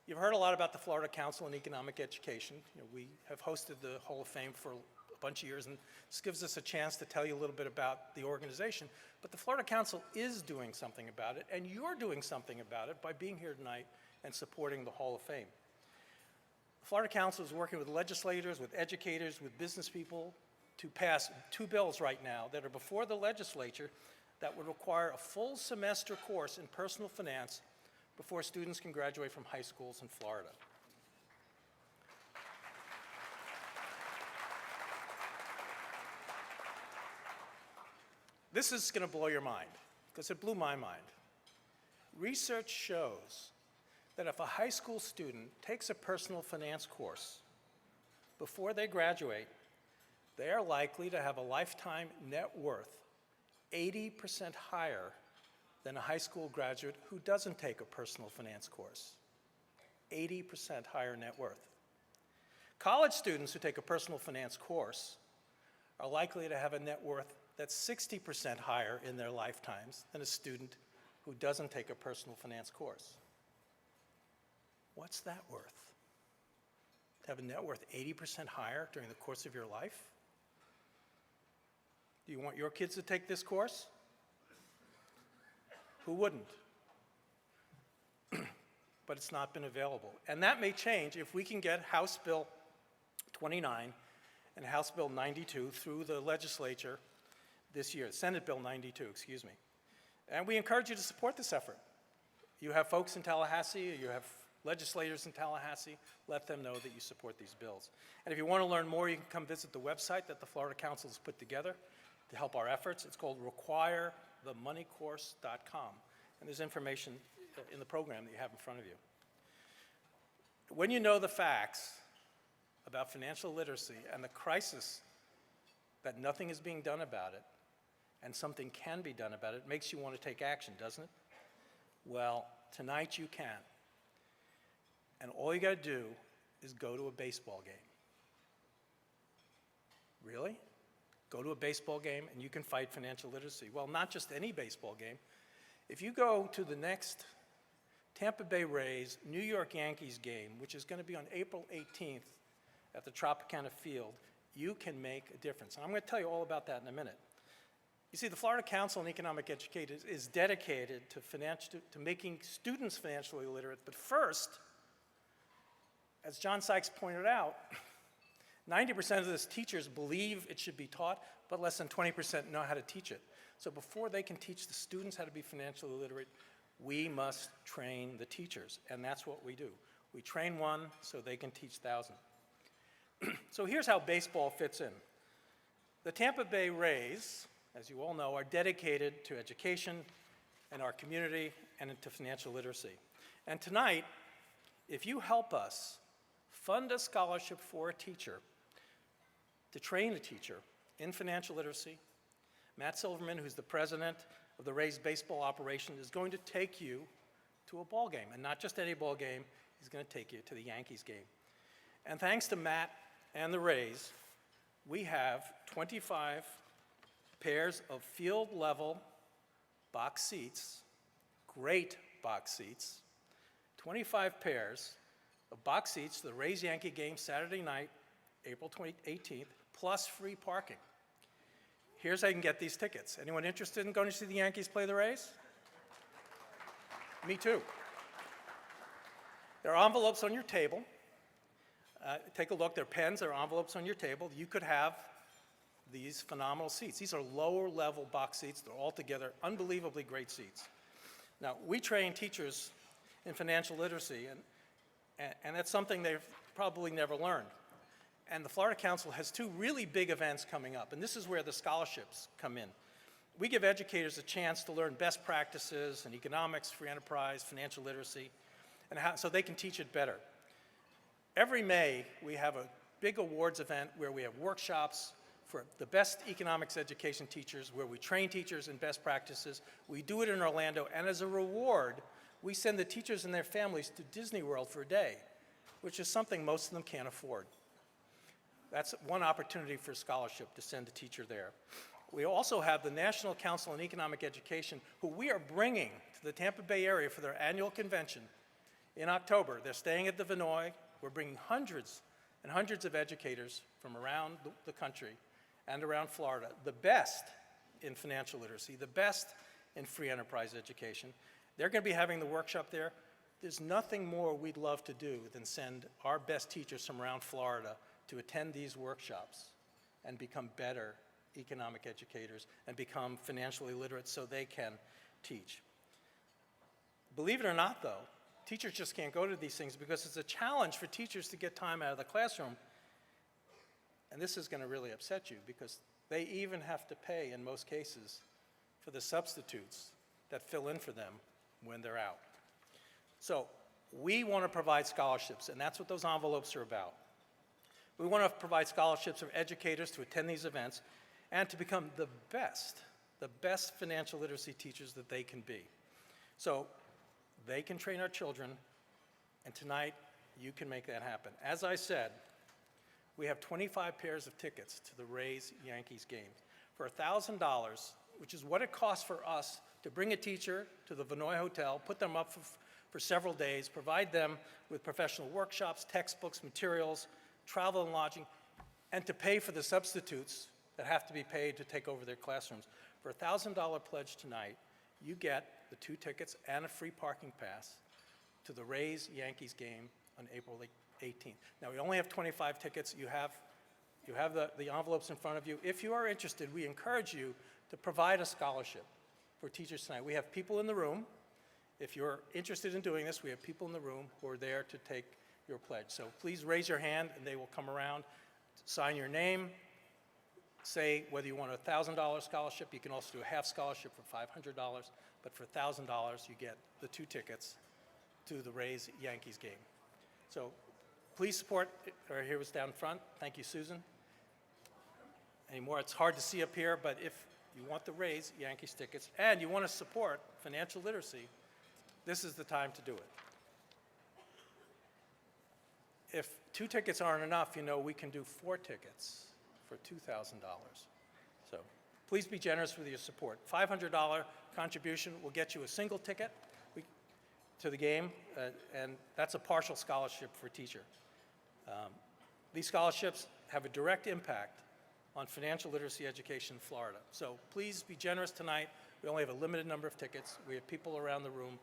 you've heard a lot about the Florida Council on Economic Education. You know, we have hosted the Hall of Fame for a bunch of years, and this gives us a chance to tell you a little bit about the organization. But the Florida Council is doing something about it, and you're doing something about it by being here tonight and supporting the Hall of Fame. The Florida Council is working with legislators, with educators, with business people to pass 2 bills right now that are before the legislature that would require a full semester course in personal finance before students can graduate from high schools in Florida. This is going to blow your mind, because it blew my mind. Research shows that if a high school student takes a personal finance course before they graduate, they are likely to have a lifetime net worth 80% higher than a high school graduate who doesn't take a personal finance course. 80% higher net worth. College students who take a personal finance course are likely to have a net worth that's 60% higher in their lifetimes than a student who doesn't take a personal finance course. What's that worth? To have a net worth 80% higher during the course of your life? Do you want your kids to take this course? Who wouldn't? But it's not been available. And that may change if we can get House Bill 29 and House Bill 92 through the legislature this year, Senate Bill 92, excuse me. And we encourage you to support this effort. You have folks in Tallahassee, you have legislators in Tallahassee, let them know that you support these bills. And if you want to learn more, you can come visit the website that the Florida Council has put together to help our efforts. It's called requirethemoneycourse.com. And there's information in the program that you have in front of you. When you know the facts about financial literacy and the crisis that nothing is being done about it, and something can be done about it, it makes you want to take action, doesn't it? Well, tonight you can. And all you got to do is go to a baseball game. Really? Go to a baseball game and you can fight financial literacy. Well, not just any baseball game. If you go to the next Tampa Bay Rays New York Yankees game, which is going to be on April 18th at the Tropicana Field, you can make a difference. And I'm going to tell you all about that in a minute. You see, the Florida Council on Economic Education is dedicated to making students financially literate. But first, as John Sykes pointed out, 90% of these teachers believe it should be taught, but less than 20% know how to teach it. So before they can teach the students how to be financially literate, we must train the teachers, and that's what we do. We train one so they can teach thousands. So here's how baseball fits in. The Tampa Bay Rays, as you all know, are dedicated to education and our community and to financial literacy. And tonight, if you help us fund a scholarship for a teacher to train a teacher in financial literacy, Matt Silverman, who's the president of the Rays baseball operation, is going to take you to a ball game. And not just any ball game, he's going to take you to the Yankees game. And thanks to Matt and the Rays, we have 25 pairs of field-level box seats, great box seats, 25 pairs of box seats to the Rays-Yankee game Saturday night, April 18th, plus free parking. Here's how you can get these tickets. Anyone interested in going to see the Yankees play the Rays? Me too. There are envelopes on your table. Take a look. There are pens. There are envelopes on your table. You could have these phenomenal seats. These are lower-level box seats. They're altogether unbelievably great seats. Now, we train teachers in financial literacy, and that's something they've probably never learned. And the Florida Council has two really big events coming up, and this is where the scholarships come in. We give educators a chance to learn best practices in economics, free enterprise, financial literacy, and so they can teach it better. Every May, we have a big awards event where we have workshops for the best economics education teachers, where we train teachers in best practices. We do it in Orlando, and as a reward, we send the teachers and their families to Disney World for a day, which is something most of them can't afford. That's one opportunity for a scholarship, to send a teacher there. We also have the National Council on Economic Education, who we are bringing to the Tampa Bay area for their annual convention in October. They're staying at the Vinoy. We're bringing hundreds and hundreds of educators from around the country and around Florida, the best in financial literacy, the best in free enterprise education. They're going to be having the workshop there. There's nothing more we'd love to do than send our best teachers from around Florida to attend these workshops and become better economic educators and become financially literate so they can teach. Believe it or not, though, teachers just can't go to these things because it's a challenge for teachers to get time out of the classroom. And this is going to really upset you because they even have to pay, in most cases, for the substitutes that fill in for them when they're out. So we want to provide scholarships, and that's what those envelopes are about. We want to provide scholarships for educators to attend these events and to become the best financial literacy teachers that they can be. So they can train our children, and tonight you can make that happen. As I said, we have 25 pairs of tickets to the Rays-Yankees game for $1,000, which is what it costs for us to bring a teacher to the Vinoy Hotel, put them up for several days, provide them with professional workshops, textbooks, materials, travel and lodging, and to pay for the substitutes that have to be paid to take over their classrooms. For a $1,000 pledge tonight, you get the 2 tickets and a free parking pass to the Rays-Yankees game on April 18th. Now, we only have 25 tickets. You have the envelopes in front of you. If you are interested, we encourage you to provide a scholarship for teachers tonight. We have people in the room. If you're interested in doing this, we have people in the room who are there to take your pledge. So please raise your hand, and they will come around, sign your name, say whether you want a $1,000 scholarship. You can also do a half scholarship for $500, but for $1,000, you get the 2 tickets to the Rays-Yankees game. So please support, or here was down front. Thank you, Susan. Anymore, it's hard to see up here, but if you want the Rays-Yankees tickets and you want to support financial literacy, this is the time to do it. If 2 tickets aren't enough, you know, we can do 4 tickets for $2,000. So please be generous with your support. $500 contribution will get you a single ticket to the game, and that's a partial scholarship for a teacher. These scholarships have a direct impact on financial literacy education in Florida. So please be generous tonight. We only have a limited number of tickets. We have people around the room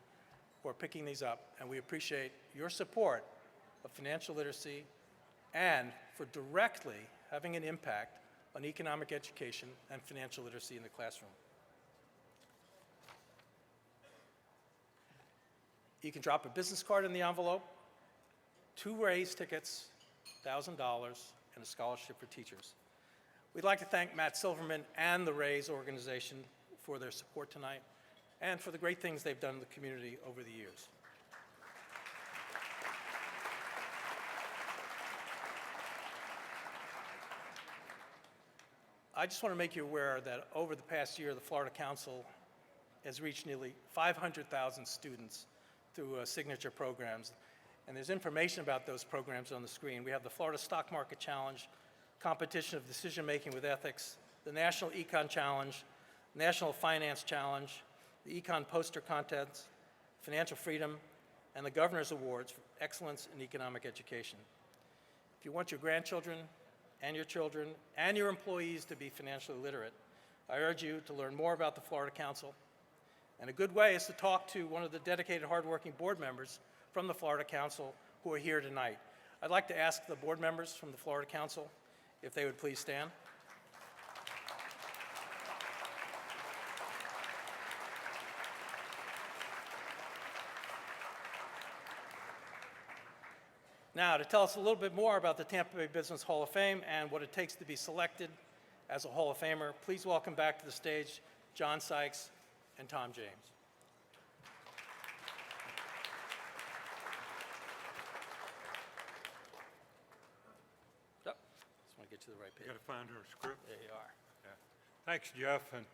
who are picking these up, and we appreciate your support of financial literacy and for directly having an impact on economic education and financial literacy in the classroom. You can drop a business card in the envelope, 2 Rays tickets, $1,000, and a scholarship for teachers. We'd like to thank Matt Silverman and the Rays organization for their support tonight and for the great things they've done in the community over the years. I just want to make you aware that over the past year, the Florida Council has reached nearly 500,000 students through signature programs. And there's information about those programs on the screen. We have the Florida Stock Market Challenge, Competition of Decision Making with Ethics, the National Econ Challenge, National Finance Challenge, the Econ Poster Contest, Financial Freedom, and the Governor's Awards for Excellence in Economic Education. If you want your grandchildren and your children and your employees to be financially literate, I urge you to learn more about the Florida Council. And a good way is to talk to one of the dedicated, hardworking board members from the Florida Council who are here tonight. I'd like to ask the board members from the Florida Council if they would please stand. Now, to tell us a little bit more about the Tampa Bay Business Hall of Fame and what it takes to be selected as a Hall of Famer, please welcome back to the stage John Sykes and Tom James. Oh, just want to get to the right page. You got to find her script. There you are. Yeah. Thanks, Jeff, and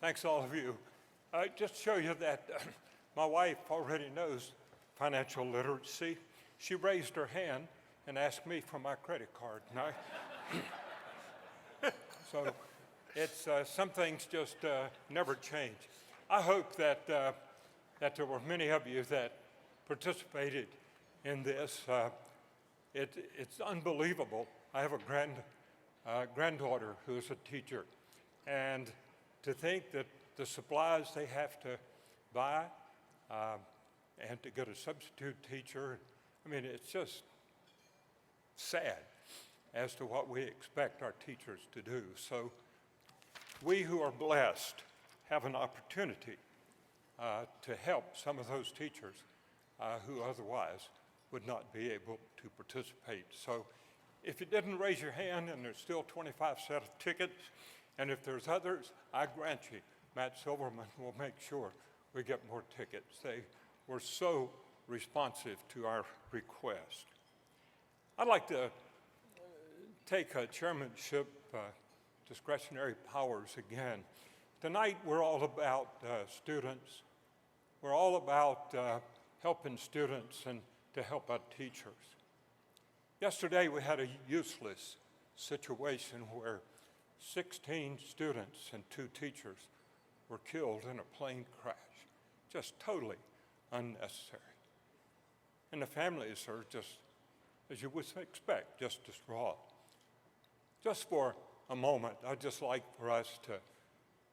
thanks all of you. Just to show you that my wife already knows financial literacy. She raised her hand and asked me for my credit card. So it's some things just never change. I hope that that there were many of you that participated in this. It's unbelievable. I have a granddaughter who is a teacher, and to think that the supplies they have to buy and to get a substitute teacher, I mean, it's just sad as to what we expect our teachers to do. So we who are blessed have an opportunity to help some of those teachers who otherwise would not be able to participate. So if you didn't raise your hand and there's still 25 set of tickets, and if there's others, I grant you, Matt Silverman will make sure we get more tickets. They were so responsive to our request. I'd like to take a chairmanship discretionary powers again. Tonight we're all about students. We're all about helping students and to help out teachers. Yesterday we had a useless situation where 16 students and 2 teachers were killed in a plane crash. Just totally unnecessary. And the families are just, as you would expect, just distraught. Just for a moment, I'd just like for us to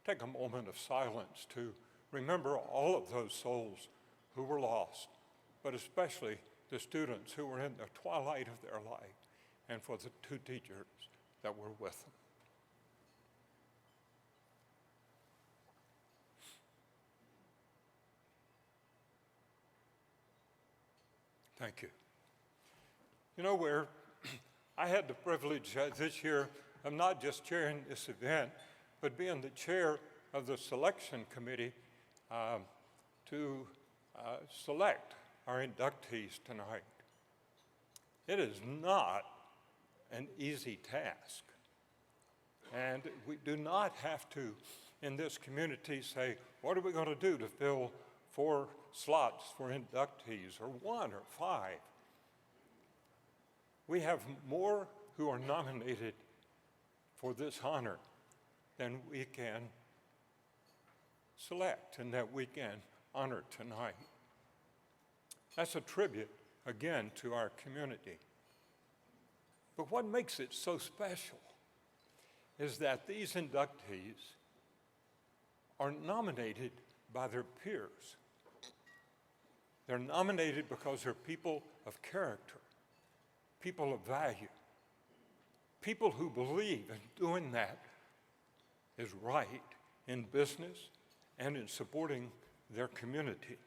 take a moment of silence to remember all of those souls who were lost, but especially the students who were in the twilight of their life, and for the 2 teachers that were with them. Thank you. You know, I had the privilege this year of not just chairing this event, but being the chair of the selection committee to select our inductees tonight. It is not an easy task. And we do not have to, in this community, say, what are we going to do to fill 4 slots for inductees, or 1 or 5? We have more who are nominated for this honor than we can select and that we can honor tonight. That's a tribute, again, to our community. But what makes it so special is that these inductees are nominated by their peers. They're nominated because they're people of character, people of value, people who believe in doing that is right in business and in supporting their community.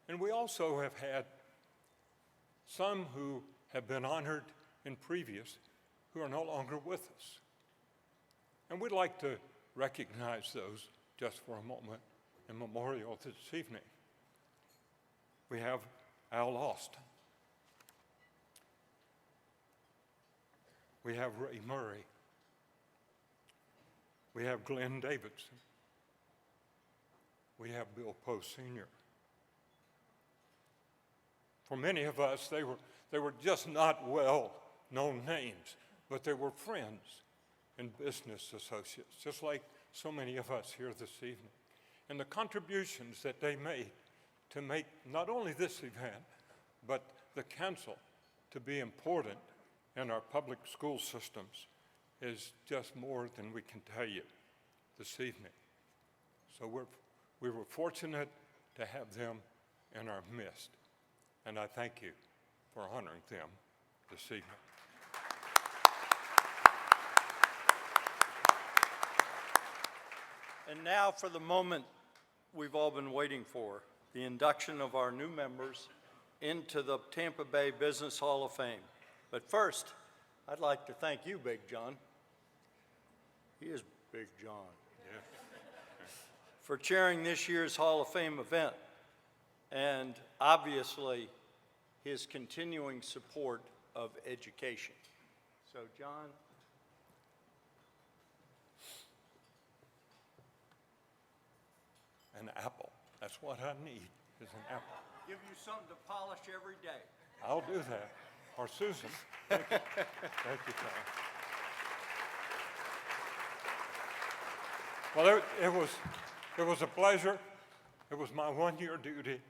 And we also have had some who have been honored in previous who are no longer with us. And we'd like to recognize those just for a moment in memorial this evening. We have Al Austin. We have Ray Murray. We have Glenn Davidson. We have Bill Poe Sr. For many of us, they were just not well-known names, but they were friends and business associates, just like so many of us here this evening. And the contributions that they made to make not only this event, but the council to be important in our public school systems is just more than we can tell you this evening. So we were fortunate to have them in our midst, and I thank you for honoring them this evening. And now for the moment we've all been waiting for, the induction of our new members into the Tampa Bay Business Hall of Fame. But first, I'd like to thank you, Big John. He is Big John. Yeah. For chairing this year's Hall of Fame event, and obviously his continuing support of education. So, John. An apple. That's what I need, is an apple. Give you something to polish every day. I'll do that. Or Susan. Thank you. Thank you, Tom. Well, it was a pleasure. It was my one-year duty,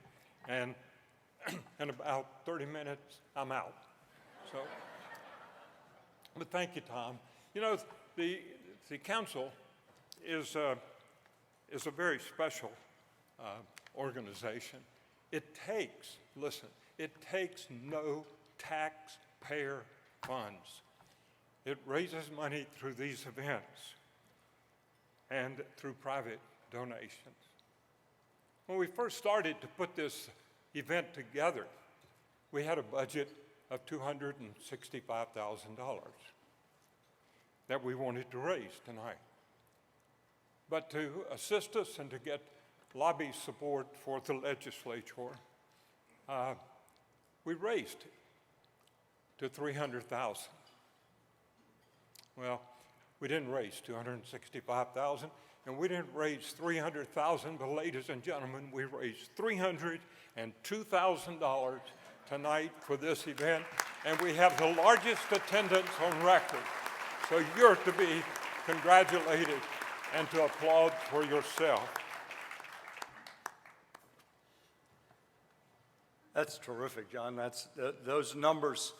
and in about 30 minutes, I'm out. So, but thank you, Tom. You know, the council is a very special organization. It takes no taxpayer funds. It raises money through these events and through private donations. When we first started to put this event together, we had a budget of $265,000 that we wanted to raise tonight. But to assist us and to get lobby support for the legislature, we raised it to $300,000. Well, we didn't raise $265,000, and we didn't raise $300,000, but ladies and gentlemen, we raised $302,000 tonight for this event, and we have the largest attendance on record. So you're to be congratulated and to applaud for yourself. That's terrific, John. Those numbers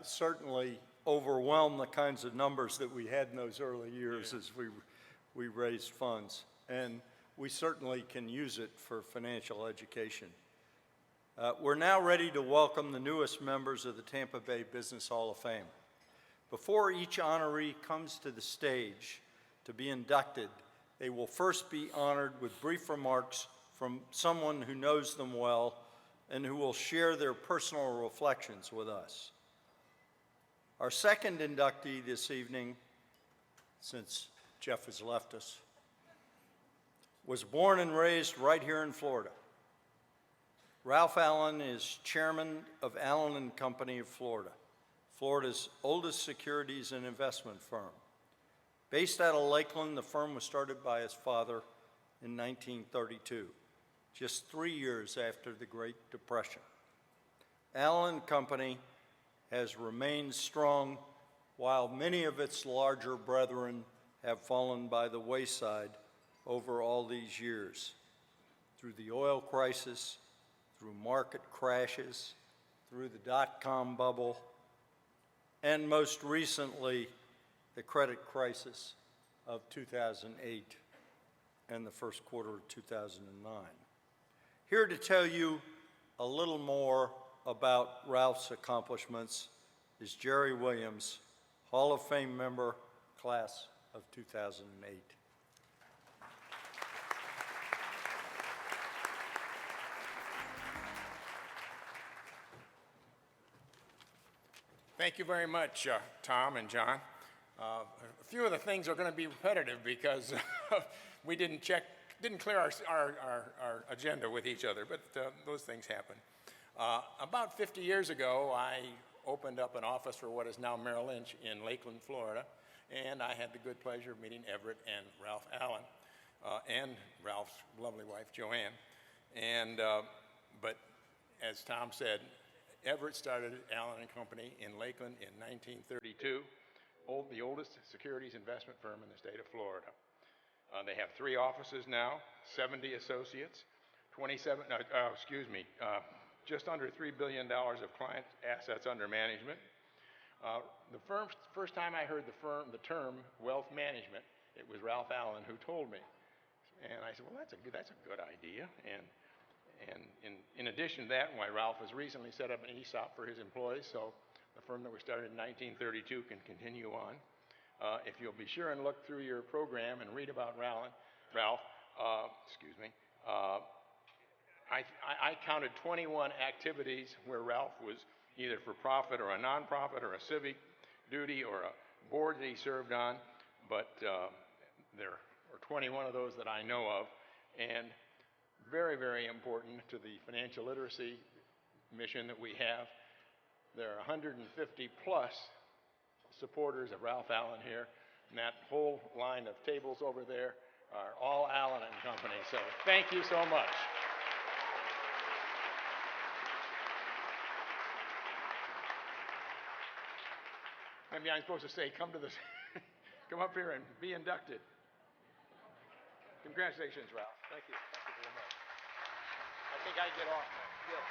certainly overwhelm the kinds of numbers that we had in those early years as we raised funds. And we certainly can use it for financial education. We're now ready to welcome the newest members of the Tampa Bay Business Hall of Fame. Before each honoree comes to the stage to be inducted, they will first be honored with brief remarks from someone who knows them well and who will share their personal reflections with us. Our second inductee this evening, since Jeff has left us, was born and raised right here in Florida. Ralph Allen is chairman of Allen & Company of Florida, Florida's oldest securities and investment firm. Based out of Lakeland, the firm was started by his father in 1932, just 3 years after the Great Depression. Allen & Company has remained strong while many of its larger brethren have fallen by the wayside over all these years, through the oil crisis, through market crashes, through the dot-com bubble, and most recently, the credit crisis of 2008 and the first quarter of 2009. Here to tell you a little more about Ralph's accomplishments is Jerry Williams, Hall of Fame member, class of 2008. Thank you very much, Tom and John. A few of the things are going to be repetitive because we didn't clear our agenda with each other, but those things happen. About 50 years ago, I opened up an office for what is now Merrill Lynch in Lakeland, Florida, and I had the good pleasure of meeting Everett and Ralph Allen, and Ralph's lovely wife, Joanne. But as Tom said, Everett started Allen & Company in Lakeland in 1932, the oldest securities investment firm in the state of Florida. They have 3 offices now, 70 associates, just under $3 billion of client assets under management. The first time I heard the term wealth management, it was Ralph Allen who told me. And I said, well, that's a good idea. And in addition to that, Ralph has recently set up an ESOP for his employees, so the firm that was started in 1932 can continue on. If you'll be sure and look through your program and read about Ralph, I counted 21 activities where Ralph was either for profit or a nonprofit or a civic duty or a board that he served on, but there are 21 of those that I know of, and very, very important to the financial literacy mission that we have. There are 150 plus supporters of Ralph Allen here, and that whole line of tables over there are all Allen & Company, so thank you so much. Maybe I'm supposed to say, come up here and be inducted. Congratulations, Ralph. Thank you. Thank you very much. I think I get off now. Yes.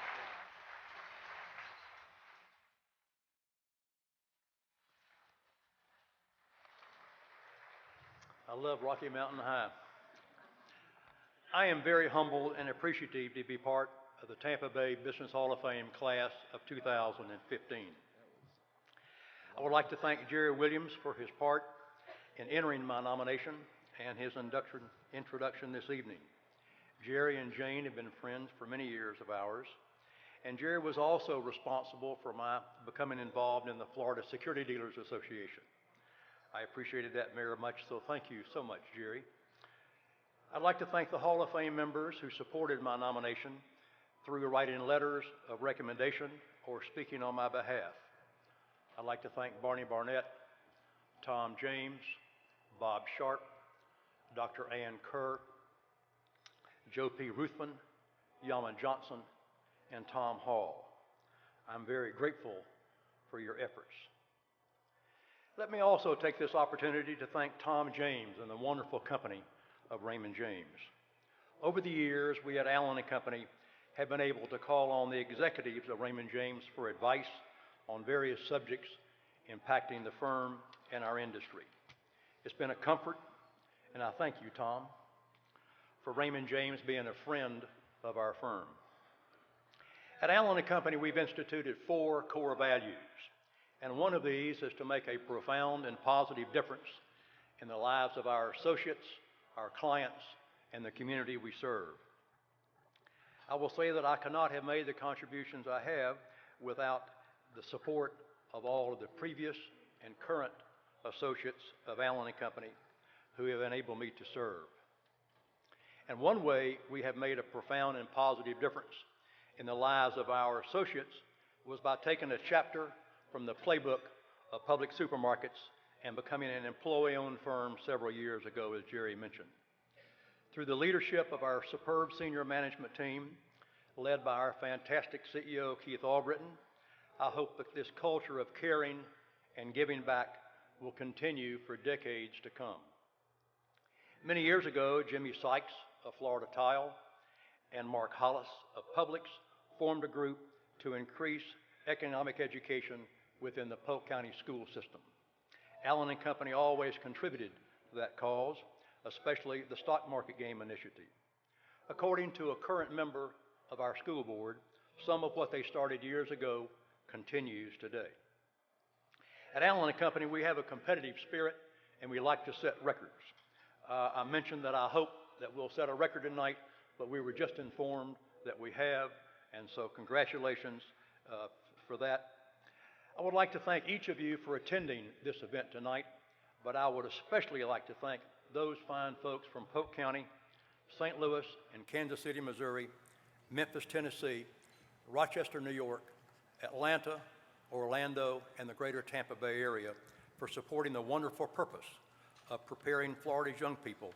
I love Rocky Mountain High. I am very humbled and appreciative to be part of the Tampa Bay Business Hall of Fame class of 2015. I would like to thank Jerry Williams for his part in entering my nomination and his introduction this evening. Jerry and Jane have been friends for many years of ours, and Jerry was also responsible for my becoming involved in the Florida Security Dealers Association. I appreciated that very much, so thank you so much, Jerry. I'd like to thank the Hall of Fame members who supported my nomination through writing letters of recommendation or speaking on my behalf. I'd like to thank Barney Barnett, Tom James, Bob Sharp, Dr. Ann Kerr, Joe P. Ruthven, Yaman Johnson, and Tom Hall. I'm very grateful for your efforts. Let me also take this opportunity to thank Tom James and the wonderful company of Raymond James. Over the years, we at Allen & Company have been able to call on the executives of Raymond James for advice on various subjects impacting the firm and our industry. It's been a comfort, and I thank you, Tom, for Raymond James being a friend of our firm. At Allen & Company, we've instituted 4 core values, and one of these is to make a profound and positive difference in the lives of our associates, our clients, and the community we serve. I will say that I cannot have made the contributions I have without the support of all of the previous and current associates of Allen & Company who have enabled me to serve. And one way we have made a profound and positive difference in the lives of our associates was by taking a chapter from the playbook of public supermarkets and becoming an employee-owned firm several years ago, as Jerry mentioned. Through the leadership of our superb senior management team, led by our fantastic CEO, Keith Albritton, I hope that this culture of caring and giving back will continue for decades to come. Many years ago, Jimmy Sykes of Florida Tile and Mark Hollis of Publix formed a group to increase economic education within the Polk County school system. Allen & Company always contributed to that cause, especially the stock market game initiative. According to a current member of our school board, some of what they started years ago continues today. At Allen & Company, we have a competitive spirit and we like to set records. I mentioned that I hope that we'll set a record tonight, but we were just informed that we have, and so congratulations for that. I would like to thank each of you for attending this event tonight, but I would especially like to thank those fine folks from Polk County, St. Louis, and Kansas City, Missouri, Memphis, Tennessee, Rochester, New York, Atlanta, Orlando, and the greater Tampa Bay area for supporting the wonderful purpose of preparing Florida's young people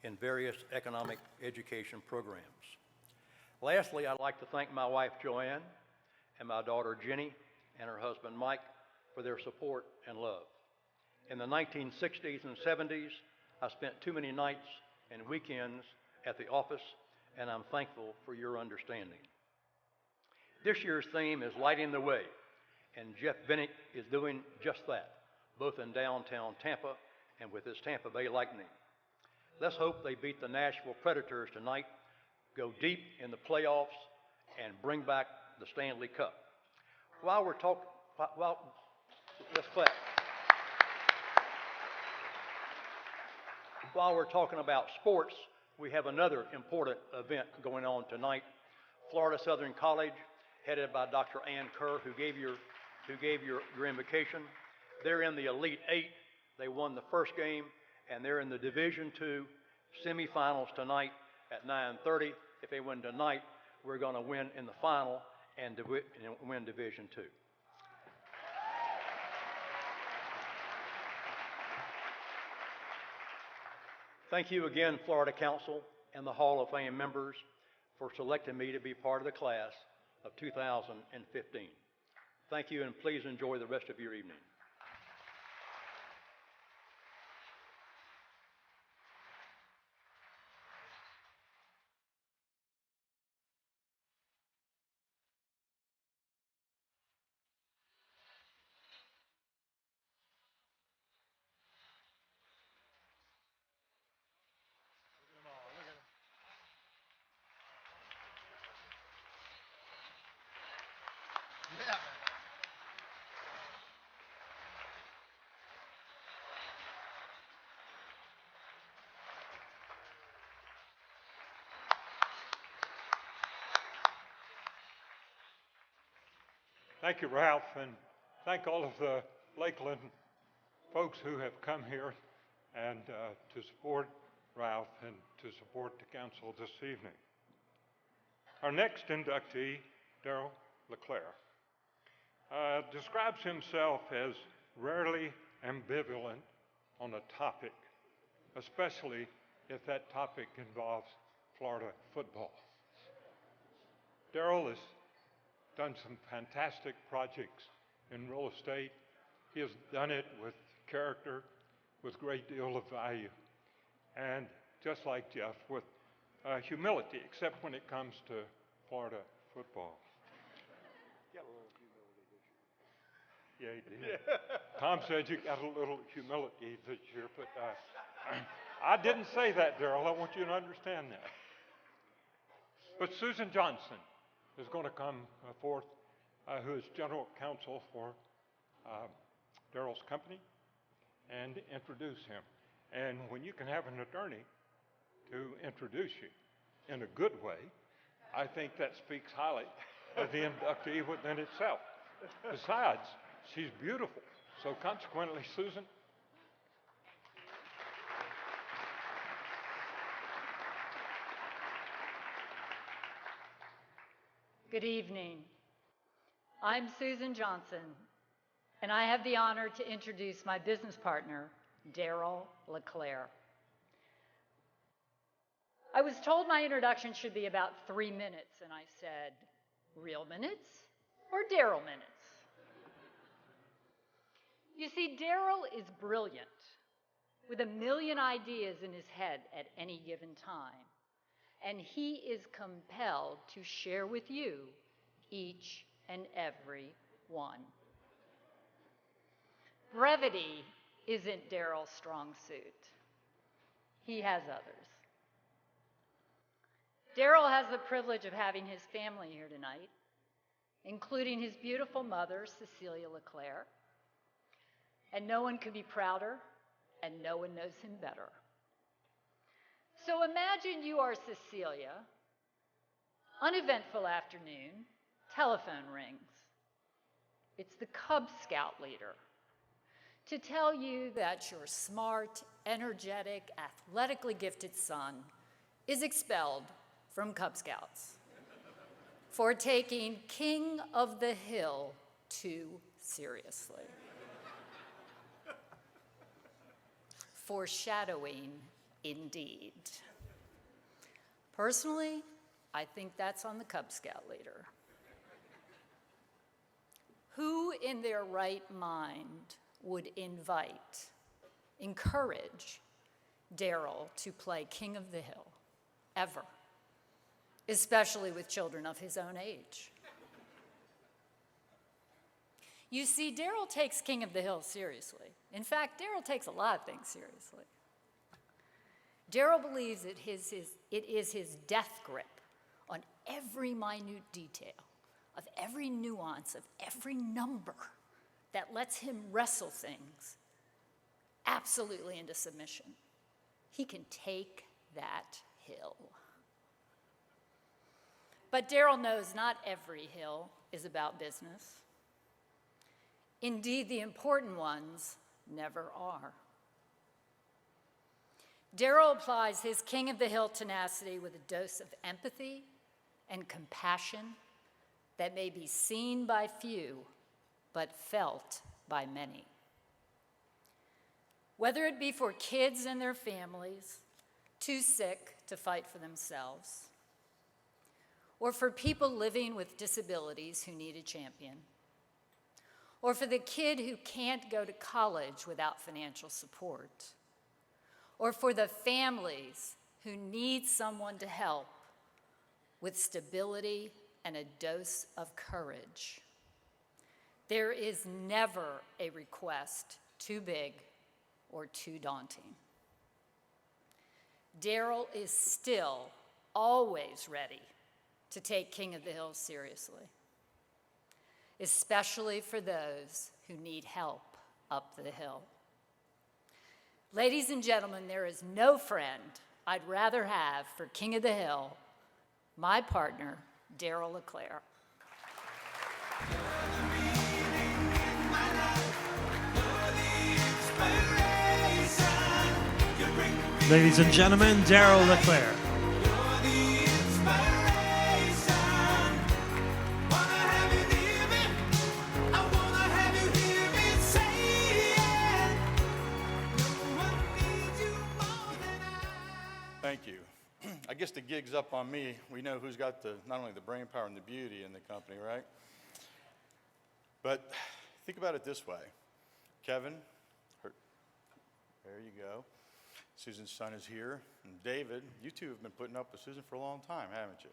in various economic education programs. Lastly, I'd like to thank my wife, Joanne, and my daughter, Jenny, and her husband, Mike, for their support and love. In the 1960s and 70s, I spent too many nights and weekends at the office, and I'm thankful for your understanding. This year's theme is Lighting the Way, and Jeff Vinik is doing just that, both in downtown Tampa and with his Tampa Bay Lightning. Let's hope they beat the Nashville Predators tonight, go deep in the playoffs, and bring back the Stanley Cup. While we're talking, let's clap. While we're talking about sports, we have another important event going on tonight. Florida Southern College, headed by Dr. Ann Kerr, who gave your invocation. They're in the Elite Eight. They won the first game, and they're in the Division II semifinals tonight at 9:30. If they win tonight, we're going to win in the final and win Division II. Thank you again, Florida Council and the Hall of Fame members, for selecting me to be part of the class of 2015. Thank you, and please enjoy the rest of your evening. Thank you, Ralph, and thank all of the Lakeland folks who have come here and to support Ralph and to support the council this evening. Our next inductee, Darryl LeClair, describes himself as rarely ambivalent on a topic, especially if that topic involves Florida football. Darryl has done some fantastic projects in real estate. He has done it with character, with a great deal of value, and just like Jeff, with humility, except when it comes to Florida football. Got a little humility this year. Yeah, he did. Tom said you got a little humility this year, but I didn't say that, Darryl. I want you to understand that. But Susan Johnson is going to come forth, who is general counsel for Darryl's company, and introduce him. And when you can have an attorney to introduce you in a good way, I think that speaks highly of the inductee within itself. Besides, she's beautiful. So consequently, Susan, good evening. I'm Susan Johnson, and I have the honor to introduce my business partner, Darryl LeClair. I was told my introduction should be about 3 minutes, and I said, real minutes or Darryl minutes? You see, Darryl is brilliant, with a million ideas in his head at any given time, and he is compelled to share with you each and every one. Brevity isn't Darryl's strong suit. He has others. Darryl has the privilege of having his family here tonight, including his beautiful mother, Cecilia LeClair, and no one could be prouder, and no one knows him better. So imagine you are Cecilia, uneventful afternoon, telephone rings. It's the Cub Scout leader to tell you that your smart, energetic, athletically gifted son is expelled from Cub Scouts for taking King of the Hill too seriously. Foreshadowing indeed. Personally, I think that's on the Cub Scout leader. Who in their right mind would encourage Darryl to play King of the Hill, ever, especially with children of his own age? You see, Darryl takes King of the Hill seriously. In fact, Darryl takes a lot of things seriously. Darryl believes it is his death grip on every minute detail, of every nuance, of every number that lets him wrestle things absolutely into submission. He can take that hill. But Darryl knows not every hill is about business. Indeed, the important ones never are. Darryl applies his King of the Hill tenacity with a dose of empathy and compassion that may be seen by few, but felt by many. Whether it be for kids and their families, too sick to fight for themselves, or for people living with disabilities who need a champion, or for the kid who can't go to college without financial support, or for the families who need someone to help with stability and a dose of courage. There is never a request too big or too daunting. Darryl is still always ready to take King of the Hill seriously, especially for those who need help up the hill. Ladies and gentlemen, there is no friend I'd rather have for King of the Hill, my partner, Darryl LeClair. Ladies and gentlemen, Darryl LeClair. Thank you. I guess the gig's up on me. We know who's got not only the brain power and the beauty in the company, right? But Think about it this way. Kevin, there you go. Susan's son is here. And David, you two have been putting up with Susan for a long time, haven't you?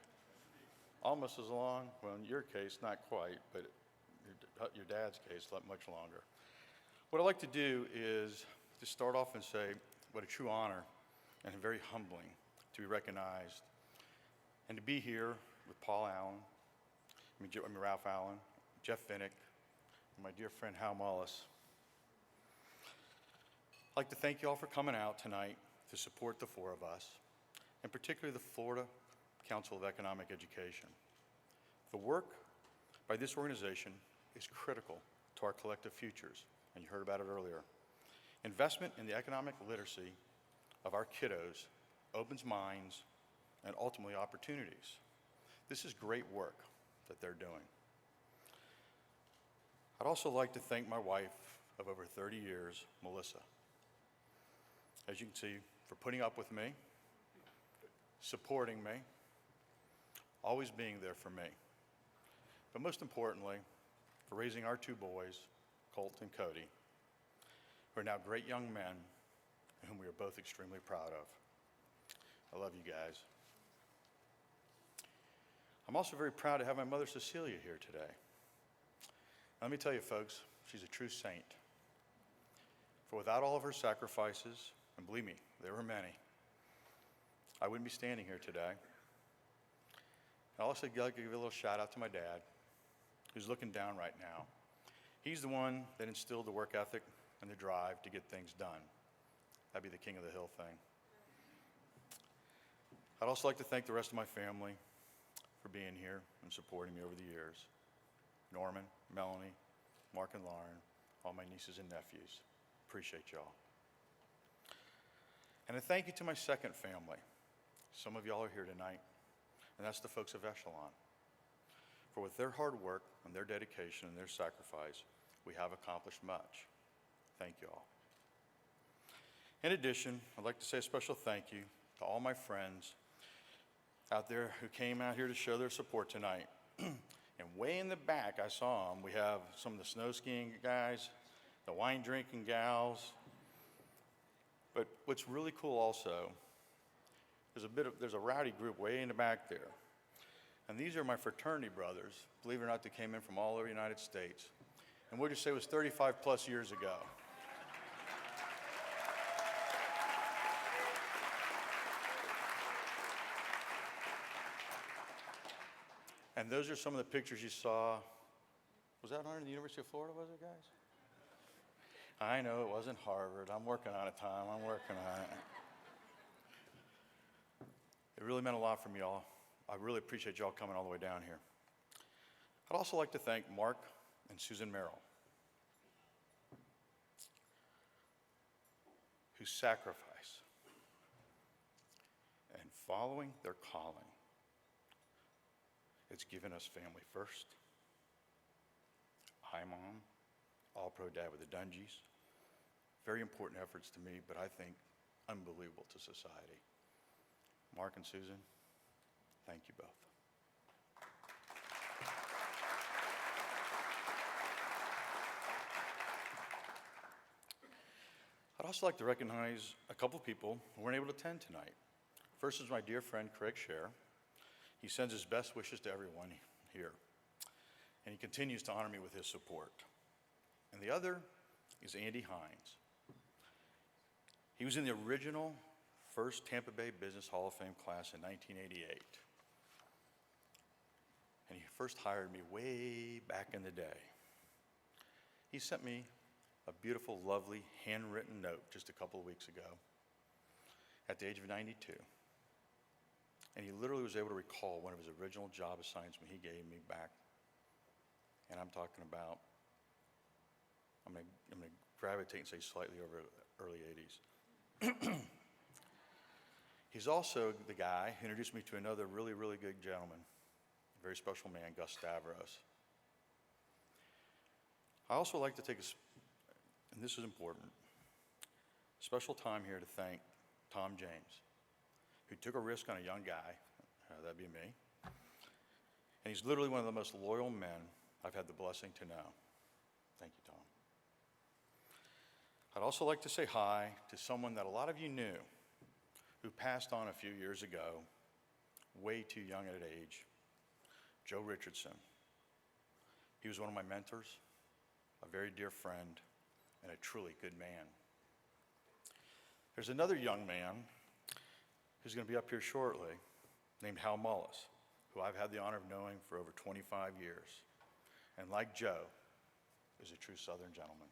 Almost as long, well, in your case, not quite, but your dad's case, much longer. What I'd like to do is to start off and say what a true honor and very humbling to be recognized and to be here with Ralph Allen, Jeff Vinik, and my dear friend Hal Mullis. I'd like to thank you all for coming out tonight to support the four of us, and particularly the Florida Council of Economic Education. The work by this organization is critical to our collective futures, and you heard about it earlier. Investment in the economic literacy of our kiddos opens minds and ultimately opportunities. This is great work that they're doing. I'd also like to thank my wife of over 30 years, Melissa, as you can see, for putting up with me, supporting me, always being there for me. But most importantly, for raising our two boys, Colt and Cody, who are now great young men, whom we are both extremely proud of. I love you guys. I'm also very proud to have my mother Cecilia here today. Let me tell you folks, she's a true saint. For without all of her sacrifices, and believe me, there were many, I wouldn't be standing here today. I'd also like to give a little shout out to my dad, who's looking down right now. He's the one that instilled the work ethic and the drive to get things done. That'd be the king of the hill thing. I'd also like to thank the rest of my family for being here and supporting me over the years. Norman, Melanie, Mark and Lauren, all my nieces and nephews. Appreciate y'all. And a thank you to my second family. Some of y'all are here tonight, and that's the folks of Echelon. For with their hard work and their dedication and their sacrifice, we have accomplished much. Thank you all. In addition, I'd like to say a special thank you to all my friends out there who came out here to show their support tonight. And way in the back, I saw them. We have some of the snow skiing guys, the wine drinking gals. But what's really cool also, there's a rowdy group way in the back there. And these are my fraternity brothers, believe it or not, that came in from all over the United States. And we'll just say it was 35 plus years ago. And those are some of the pictures you saw. Was that Harvard, the University of Florida, was it, guys? I know it wasn't Harvard. I'm working on it, Tom. I'm working on it. It really meant a lot for me, all. I really appreciate y'all coming all the way down here. I'd also like to thank Mark and Susan Merrill, who sacrifice and following their calling. It's given us family first, high mom, all-pro dad with the Dungies. Very important efforts to me, but I think unbelievable to society. Mark and Susan, thank you both. I'd also like to recognize a couple people who weren't able to attend tonight. First is my dear friend, Craig Scher. He sends his best wishes to everyone here, and he continues to honor me with his support. And the other is Andy Hines. He was in the original first Tampa Bay Business Hall of Fame class in 1988. And he first hired me way back in the day. He sent me a beautiful, lovely, handwritten note just a couple of weeks ago at the age of 92. And he literally was able to recall one of his original job assignments he gave me back. And I'm talking about, I'm going to gravitate and say slightly over the early 80s. He's also the guy who introduced me to another really, really good gentleman, a very special man, Gus Stavros. I also like to take and this is important, special time here to thank Tom James, who took a risk on a young guy, that'd be me. And he's literally one of the most loyal men I've had the blessing to know. Thank you, Tom. I'd also like to say hi to someone that a lot of you knew who passed on a few years ago, way too young at age, Joe Richardson. He was one of my mentors, a very dear friend, and a truly good man. There's another young man who's going to be up here shortly, named Hal Mullis, who I've had the honor of knowing for over 25 years, and like Joe, is a true Southern gentleman.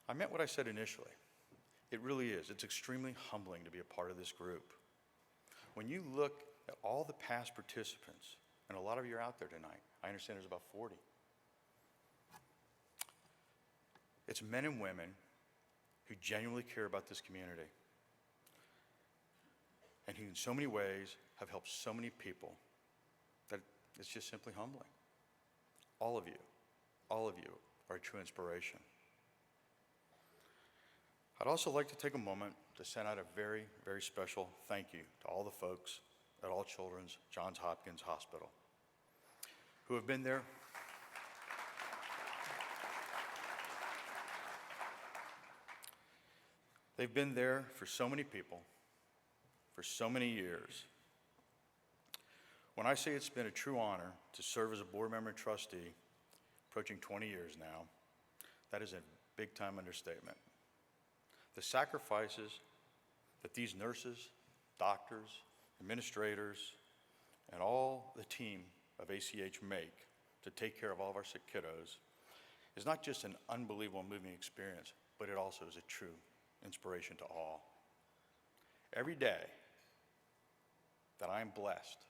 I meant what I said initially. It really is. It's extremely humbling to be a part of this group. When you look at all the past participants, and a lot of you are out there tonight, I understand there's about 40. It's men and women who genuinely care about this community and who in so many ways have helped so many people that it's just simply humbling. All of you are a true inspiration. I'd also like to take a moment to send out a very, very special thank you to all the folks at All Children's Johns Hopkins Hospital who have been there. They've been there for so many people, for so many years. When I say it's been a true honor to serve as a board member and trustee, approaching 20 years now, that is a big-time understatement. The sacrifices that these nurses, doctors, administrators, and all the team of ACH make to take care of all of our sick kiddos is not just an unbelievable moving experience, but it also is a true inspiration to all. Every day that I am blessed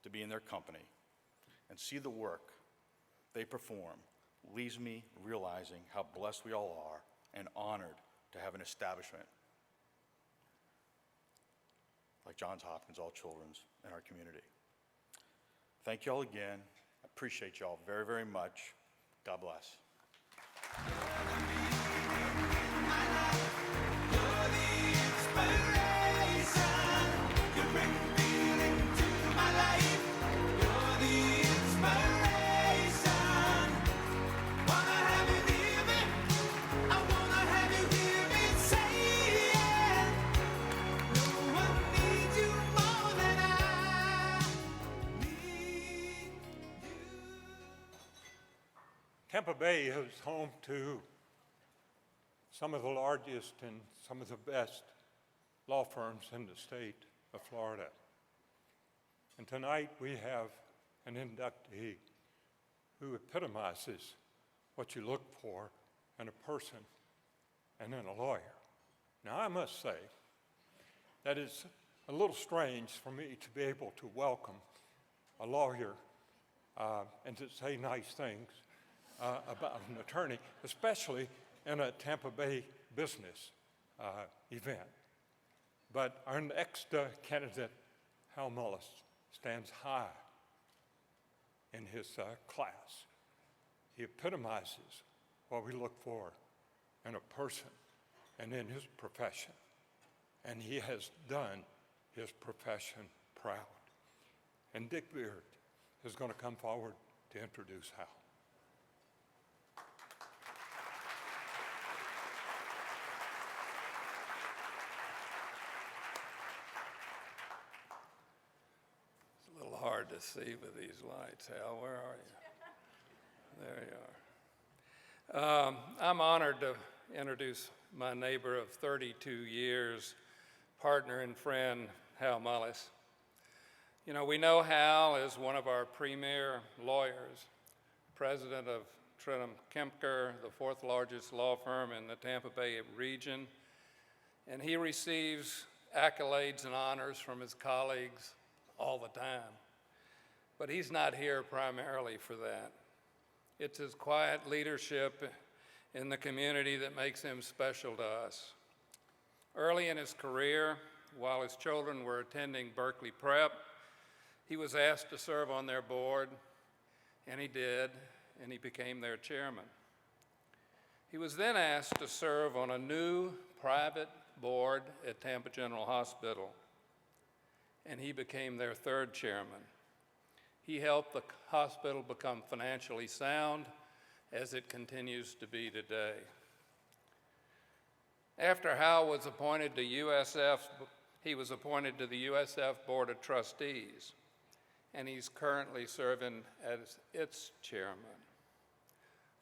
to be in their company and see the work they perform leaves me realizing how blessed we all are and honored to have an establishment like Johns Hopkins All Children's in our community. Thank you all again. I appreciate you all very, very much. God bless. Tampa Bay is home to some of the largest and some of the best law firms in the state of Florida. And tonight we have an inductee who epitomizes what you look for in a person and in a lawyer. Now I must say that it's a little strange for me to be able to welcome a lawyer and to say nice things about an attorney, especially in a Tampa Bay business event. But our next candidate, Hal Mullis, stands high in his class. He epitomizes what we look for in a person and in his profession. And he has done his profession proud. And Dick Beard is going to come forward to introduce Hal. Hard to see with these lights. Hal, where are you? There you are. I'm honored to introduce my neighbor of 32 years, partner and friend, Hal Mullis. You know, we know Hal as one of our premier lawyers, president of Trenam Kemker, the fourth largest law firm in the Tampa Bay region, and he receives accolades and honors from his colleagues all the time. But he's not here primarily for that. It's his quiet leadership in the community that makes him special to us. Early in his career, while his children were attending Berkeley Prep, he was asked to serve on their board, and he did, and he became their chairman. He was then asked to serve on a new private board at Tampa General Hospital, and he became their third chairman. He helped the hospital become financially sound, as it continues to be today. After Hal was appointed to USF, he was appointed to the USF Board of Trustees, and he's currently serving as its chairman.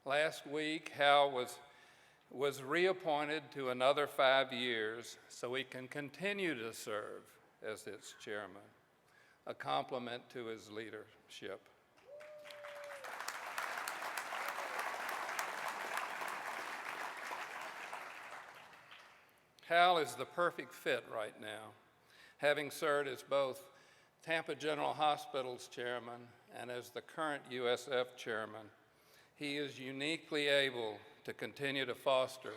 Last week, Hal was reappointed to another 5 years so he can continue to serve as its chairman, a compliment to his leadership. Hal is the perfect fit right now, having served as both Tampa General Hospital's chairman and as the current USF chairman. He is uniquely able to continue to foster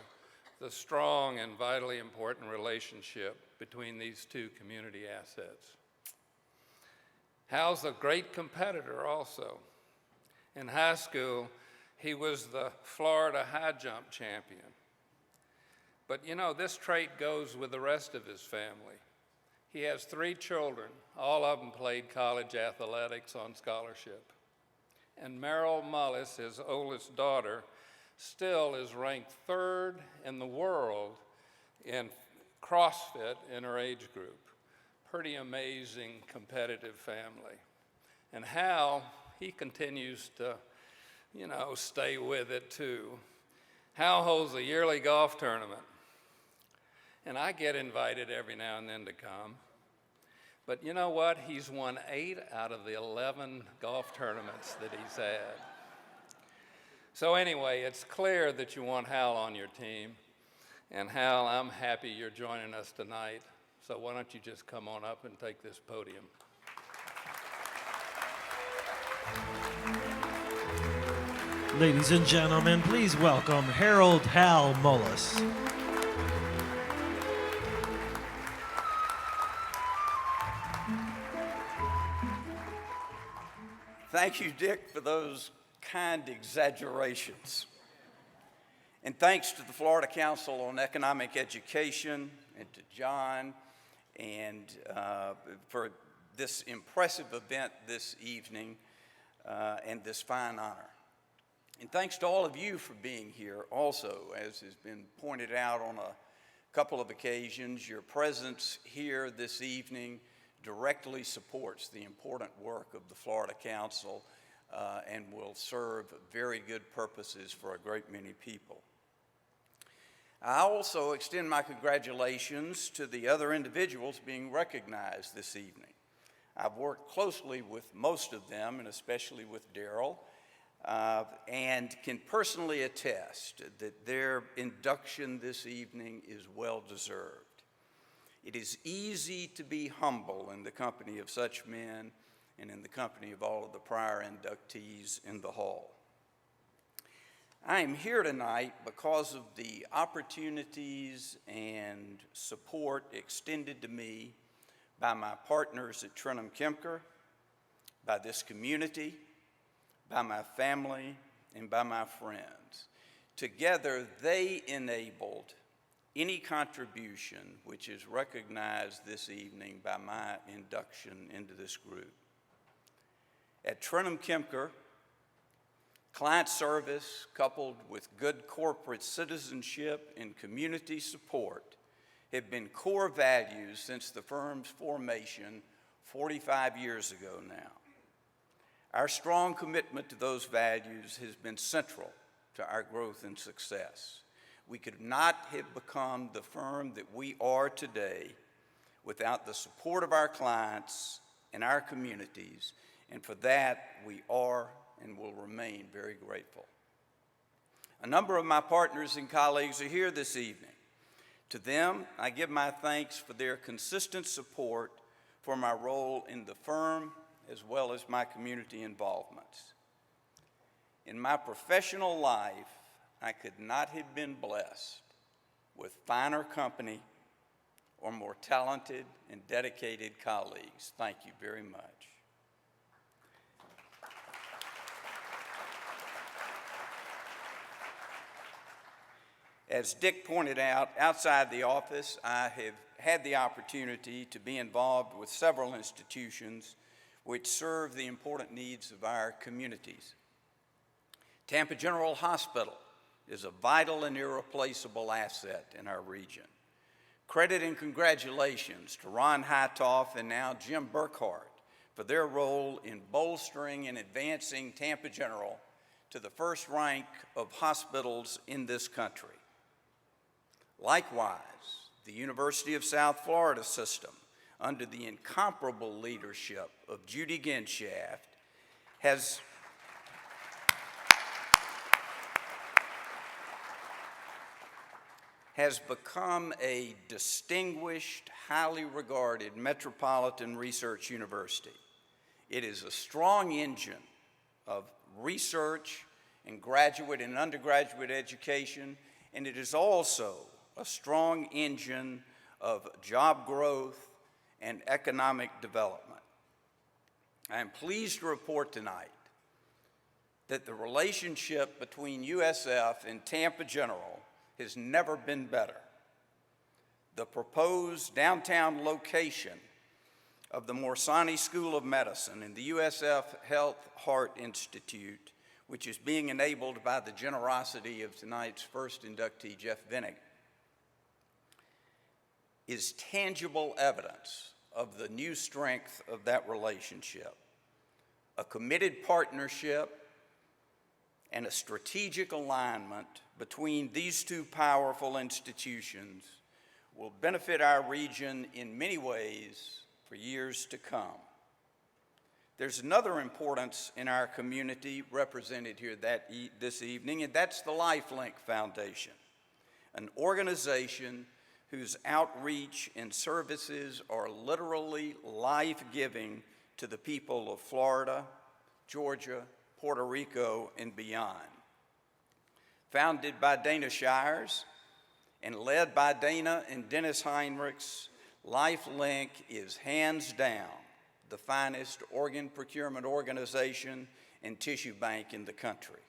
the strong and vitally important relationship between these two community assets. Hal's a great competitor also. In high school, he was the Florida high jump champion. But you know, this trait goes with the rest of his family. He has 3 children. All of them played college athletics on scholarship. And Merrill Mullis, his oldest daughter, still is ranked 3rd in the world in CrossFit in her age group. Pretty amazing competitive family. And Hal, he continues to, stay with it too. Hal holds a yearly golf tournament. And I get invited every now and then to come. But you know what? He's won 8 out of the 11 golf tournaments that he's had. So anyway, it's clear that you want Hal on your team. And Hal, I'm happy you're joining us tonight. So why don't you just come on up and take this podium. Ladies and gentlemen, please welcome Harold Hal Mullis. Thank you, Dick, for those kind exaggerations. And thanks to the Florida Council on Economic Education and to John and for this impressive event this evening and this fine honor. And thanks to all of you for being here also, as has been pointed out on a couple of occasions. Your presence here this evening directly supports the important work of the Florida Council and will serve very good purposes for a great many people. I also extend my congratulations to the other individuals being recognized this evening. I've worked closely with most of them, and especially with Darryl, and can personally attest that their induction this evening is well deserved. It is easy to be humble in the company of such men and in the company of all of the prior inductees in the hall. I am here tonight because of the opportunities and support extended to me by my partners at Trenam Kemker, by this community, by my family, and by my friends. Together, they enabled any contribution which is recognized this evening by my induction into this group. At Trenam Kemker, client service coupled with good corporate citizenship and community support have been core values since the firm's formation 45 years ago now. Our strong commitment to those values has been central to our growth and success. We could not have become the firm that we are today without the support of our clients and our communities, and for that we are and will remain very grateful. A number of my partners and colleagues are here this evening. To them, I give my thanks for their consistent support for my role in the firm as well as my community involvements. In my professional life, I could not have been blessed with finer company or more talented and dedicated colleagues. Thank you very much. As Dick pointed out, outside the office, I have had the opportunity to be involved with several institutions which serve the important needs of our communities. Tampa General Hospital is a vital and irreplaceable asset in our region. Credit and congratulations to Ron Hightoff and now Jim Burkhart for their role in bolstering and advancing Tampa General to the first rank of hospitals in this country. Likewise, the University of South Florida system, under the incomparable leadership of Judy Genshaft, has become a distinguished, highly regarded metropolitan research university. It is a strong engine of research and graduate and undergraduate education, and it is also a strong engine of job growth and economic development. I am pleased to report tonight that the relationship between USF and Tampa General has never been better. The proposed downtown location of the Morsani School of Medicine and the USF Health Heart Institute, which is being enabled by the generosity of tonight's first inductee, Jeff Vinik, is tangible evidence of the new strength of that relationship. A committed partnership and a strategic alignment between these two powerful institutions will benefit our region in many ways for years to come. There's another importance in our community represented here this evening, and that's the LifeLink Foundation, an organization whose outreach and services are literally life-giving to the people of Florida, Georgia, Puerto Rico, and beyond. Founded by Dana Shires and led by Dana and Dennis Heinrichs, LifeLink is hands down the finest organ procurement organization and tissue bank in the country.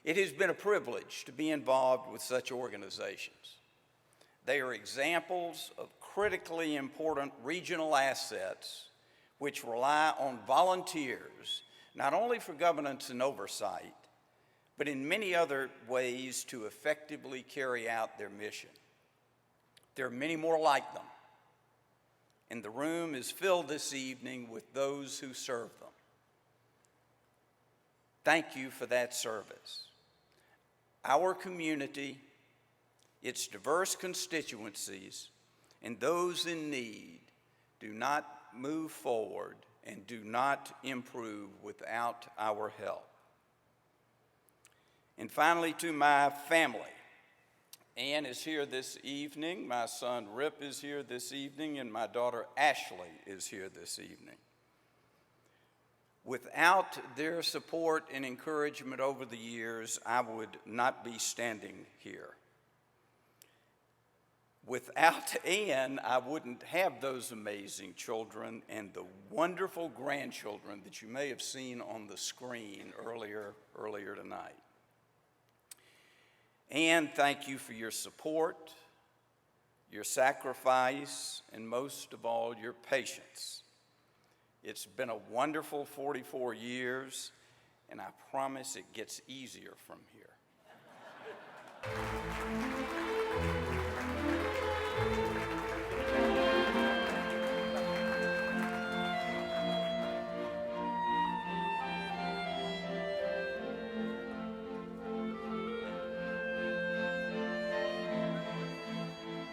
It has been a privilege to be involved with such organizations. They are examples of critically important regional assets which rely on volunteers, not only for governance and oversight, but in many other ways to effectively carry out their mission. There are many more like them, and the room is filled this evening with those who serve them. Thank you for that service. Our community, its diverse constituencies, and those in need do not move forward and do not improve without our help. And finally, to my family. Ann is here this evening, my son Rip is here this evening, and my daughter Ashley is here this evening. Without their support and encouragement over the years, I would not be standing here. Without Ann, I wouldn't have those amazing children and the wonderful grandchildren that you may have seen on the screen earlier tonight. Ann, thank you for your support, your sacrifice, and most of all, your patience. It's been a wonderful 44 years, and I promise it gets easier from here.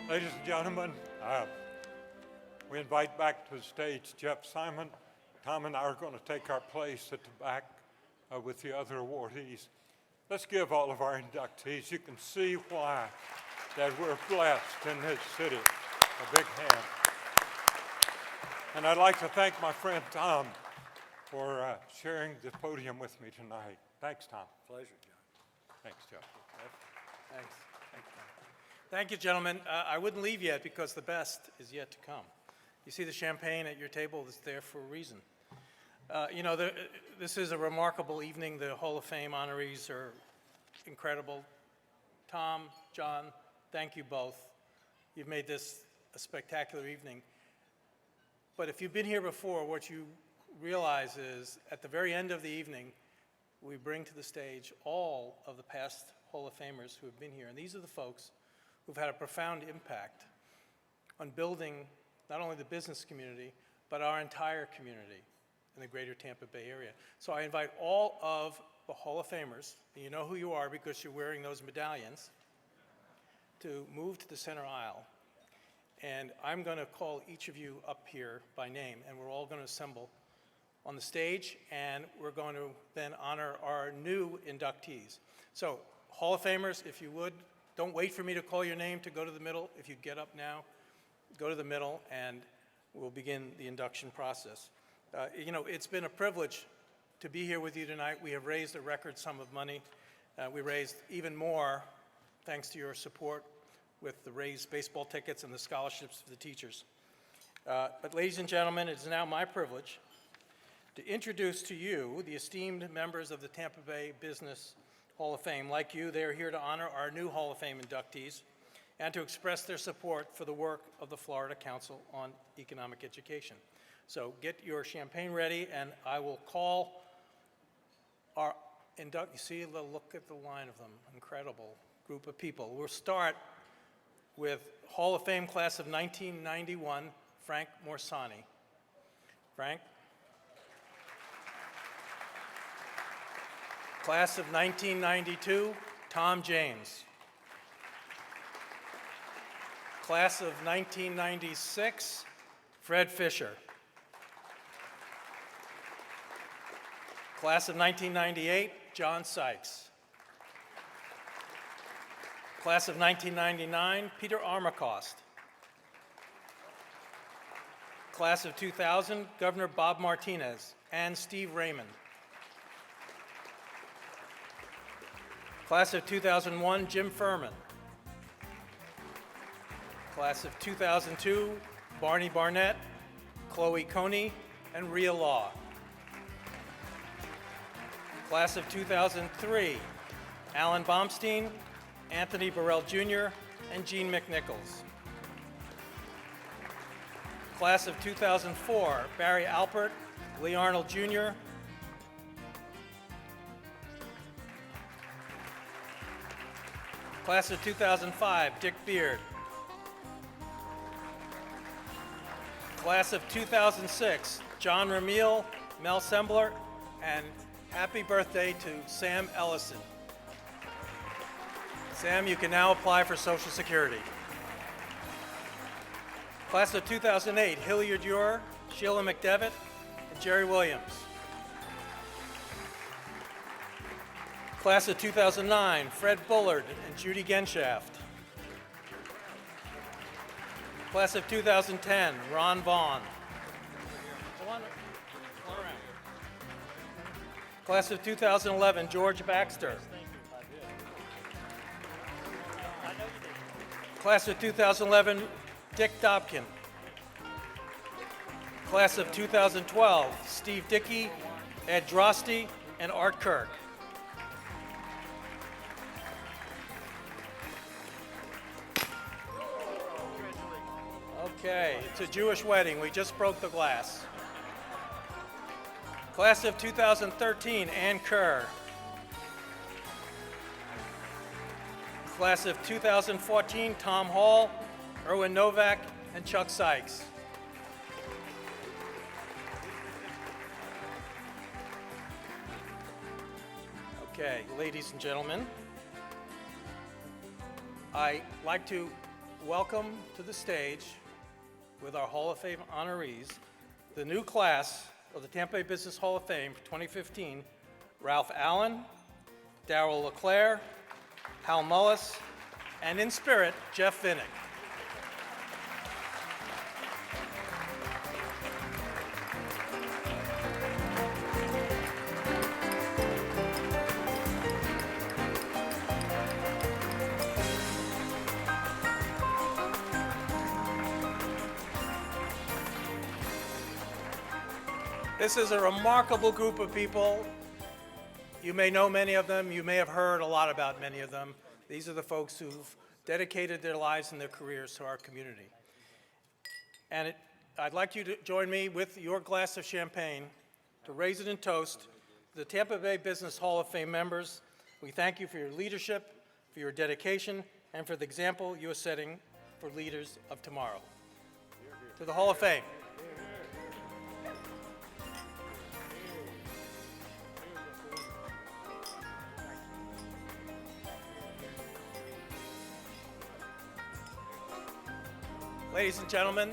Ladies and gentlemen, we invite back to the stage Jeff Simon. Tom and I are going to take our place at the back with the other awardees. Let's give all of our inductees, you can see why that we're blessed in this city, a big hand. And I'd like to thank my friend Tom for sharing the podium with me tonight. Thanks, Tom. Pleasure, John. Thanks, Jeff. Thanks. Thank you, gentlemen. I wouldn't leave yet because the best is yet to come. You see the champagne at your table is there for a reason. This is a remarkable evening. The Hall of Fame honorees are incredible. Tom, John, thank you both. You've made this a spectacular evening. But if you've been here before, what you realize is at the very end of the evening, we bring to the stage all of the past Hall of Famers who have been here. And these are the folks who've had a profound impact on building not only the business community, but our entire community in the greater Tampa Bay area. So I invite all of the Hall of Famers, and you know who you are because you're wearing those medallions, to move to the center aisle. And I'm going to call each of you up here by name, and we're all going to assemble on the stage, and we're going to then honor our new inductees. So, Hall of Famers, if you would, don't wait for me to call your name to go to the middle. If you get up now, go to the middle, and we'll begin the induction process. You know, it's been a privilege to be here with you tonight. We have raised a record sum of money. We raised even more thanks to your support with the raised baseball tickets and the scholarships for the teachers. But ladies and gentlemen, it is now my privilege to introduce to you the esteemed members of the Tampa Bay Business Hall of Fame. Like you, they are here to honor our new Hall of Fame inductees and to express their support for the work of the Florida Council on Economic Education. So get your champagne ready, and I will call our inductees. You see, look at the line of them, incredible group of people. We'll start with Hall of Fame class of 1991, Frank Morsani. Frank. Class of 1992, Tom James. Class of 1996, Fred Fisher. Class of 1998, John Sykes. Class of 1999, Peter Armacost. Class of 2000, Governor Bob Martinez and Steve Raymond. Class of 2001, Jim Furman. Class of 2002, Barney Barnett, Chloe Coney, and Rhea Law. Class of 2003, Alan Baumstein, Anthony Burrell Jr., and Gene McNichols. Class of 2004, Barry Alpert, Lee Arnold Jr., Class of 2005, Dick Beard. Class of 2006, John Ramil, Mel Sembler, and happy birthday to Sam Ellison. Sam, you can now apply for Social Security. Class of 2008, Hilliard Ure, Sheila McDevitt, and Jerry Williams. Class of 2009, Fred Bullard and Judy Genshaft. Class of 2010, Ron Vaughn. Class of 2011, George Baxter. Class of 2011, Dick Dobkin. Class of 2012, Steve Dickey, Ed Drosty, and Art Kirk. Okay, it's a Jewish wedding. We just broke the glass. Class of 2013, Ann Kerr. Class of 2014, Tom Hall, Erwin Novak, and Chuck Sykes. Okay, ladies and gentlemen, I'd like to welcome to the stage with our Hall of Fame honorees, the new class of the Tampa Bay Business Hall of Fame for 2015, Ralph Allen, Darryl LeClair, Hal Mullis, and in spirit, Jeff Vinik. This is a remarkable group of people. You may know many of them. You may have heard a lot about many of them. These are the folks who've dedicated their lives and their careers to our community. And I'd like you to join me with your glass of champagne to raise it in toast. To the Tampa Bay Business Hall of Fame members, we thank you for your leadership, for your dedication, and for the example you are setting for leaders of tomorrow. To the Hall of Fame. Ladies and gentlemen,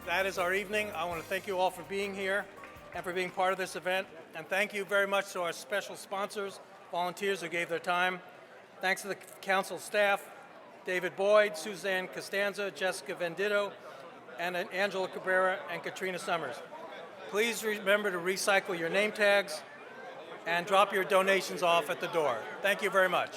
that is our evening. I want to thank you all for being here and for being part of this event. And thank you very much to our special sponsors, volunteers who gave their time. Thanks to the council staff, David Boyd, Suzanne Costanza, Jessica Venditto, and Angela Cabrera and Katrina Summers. Please remember to recycle your name tags and drop your donations off at the door. Thank you very much.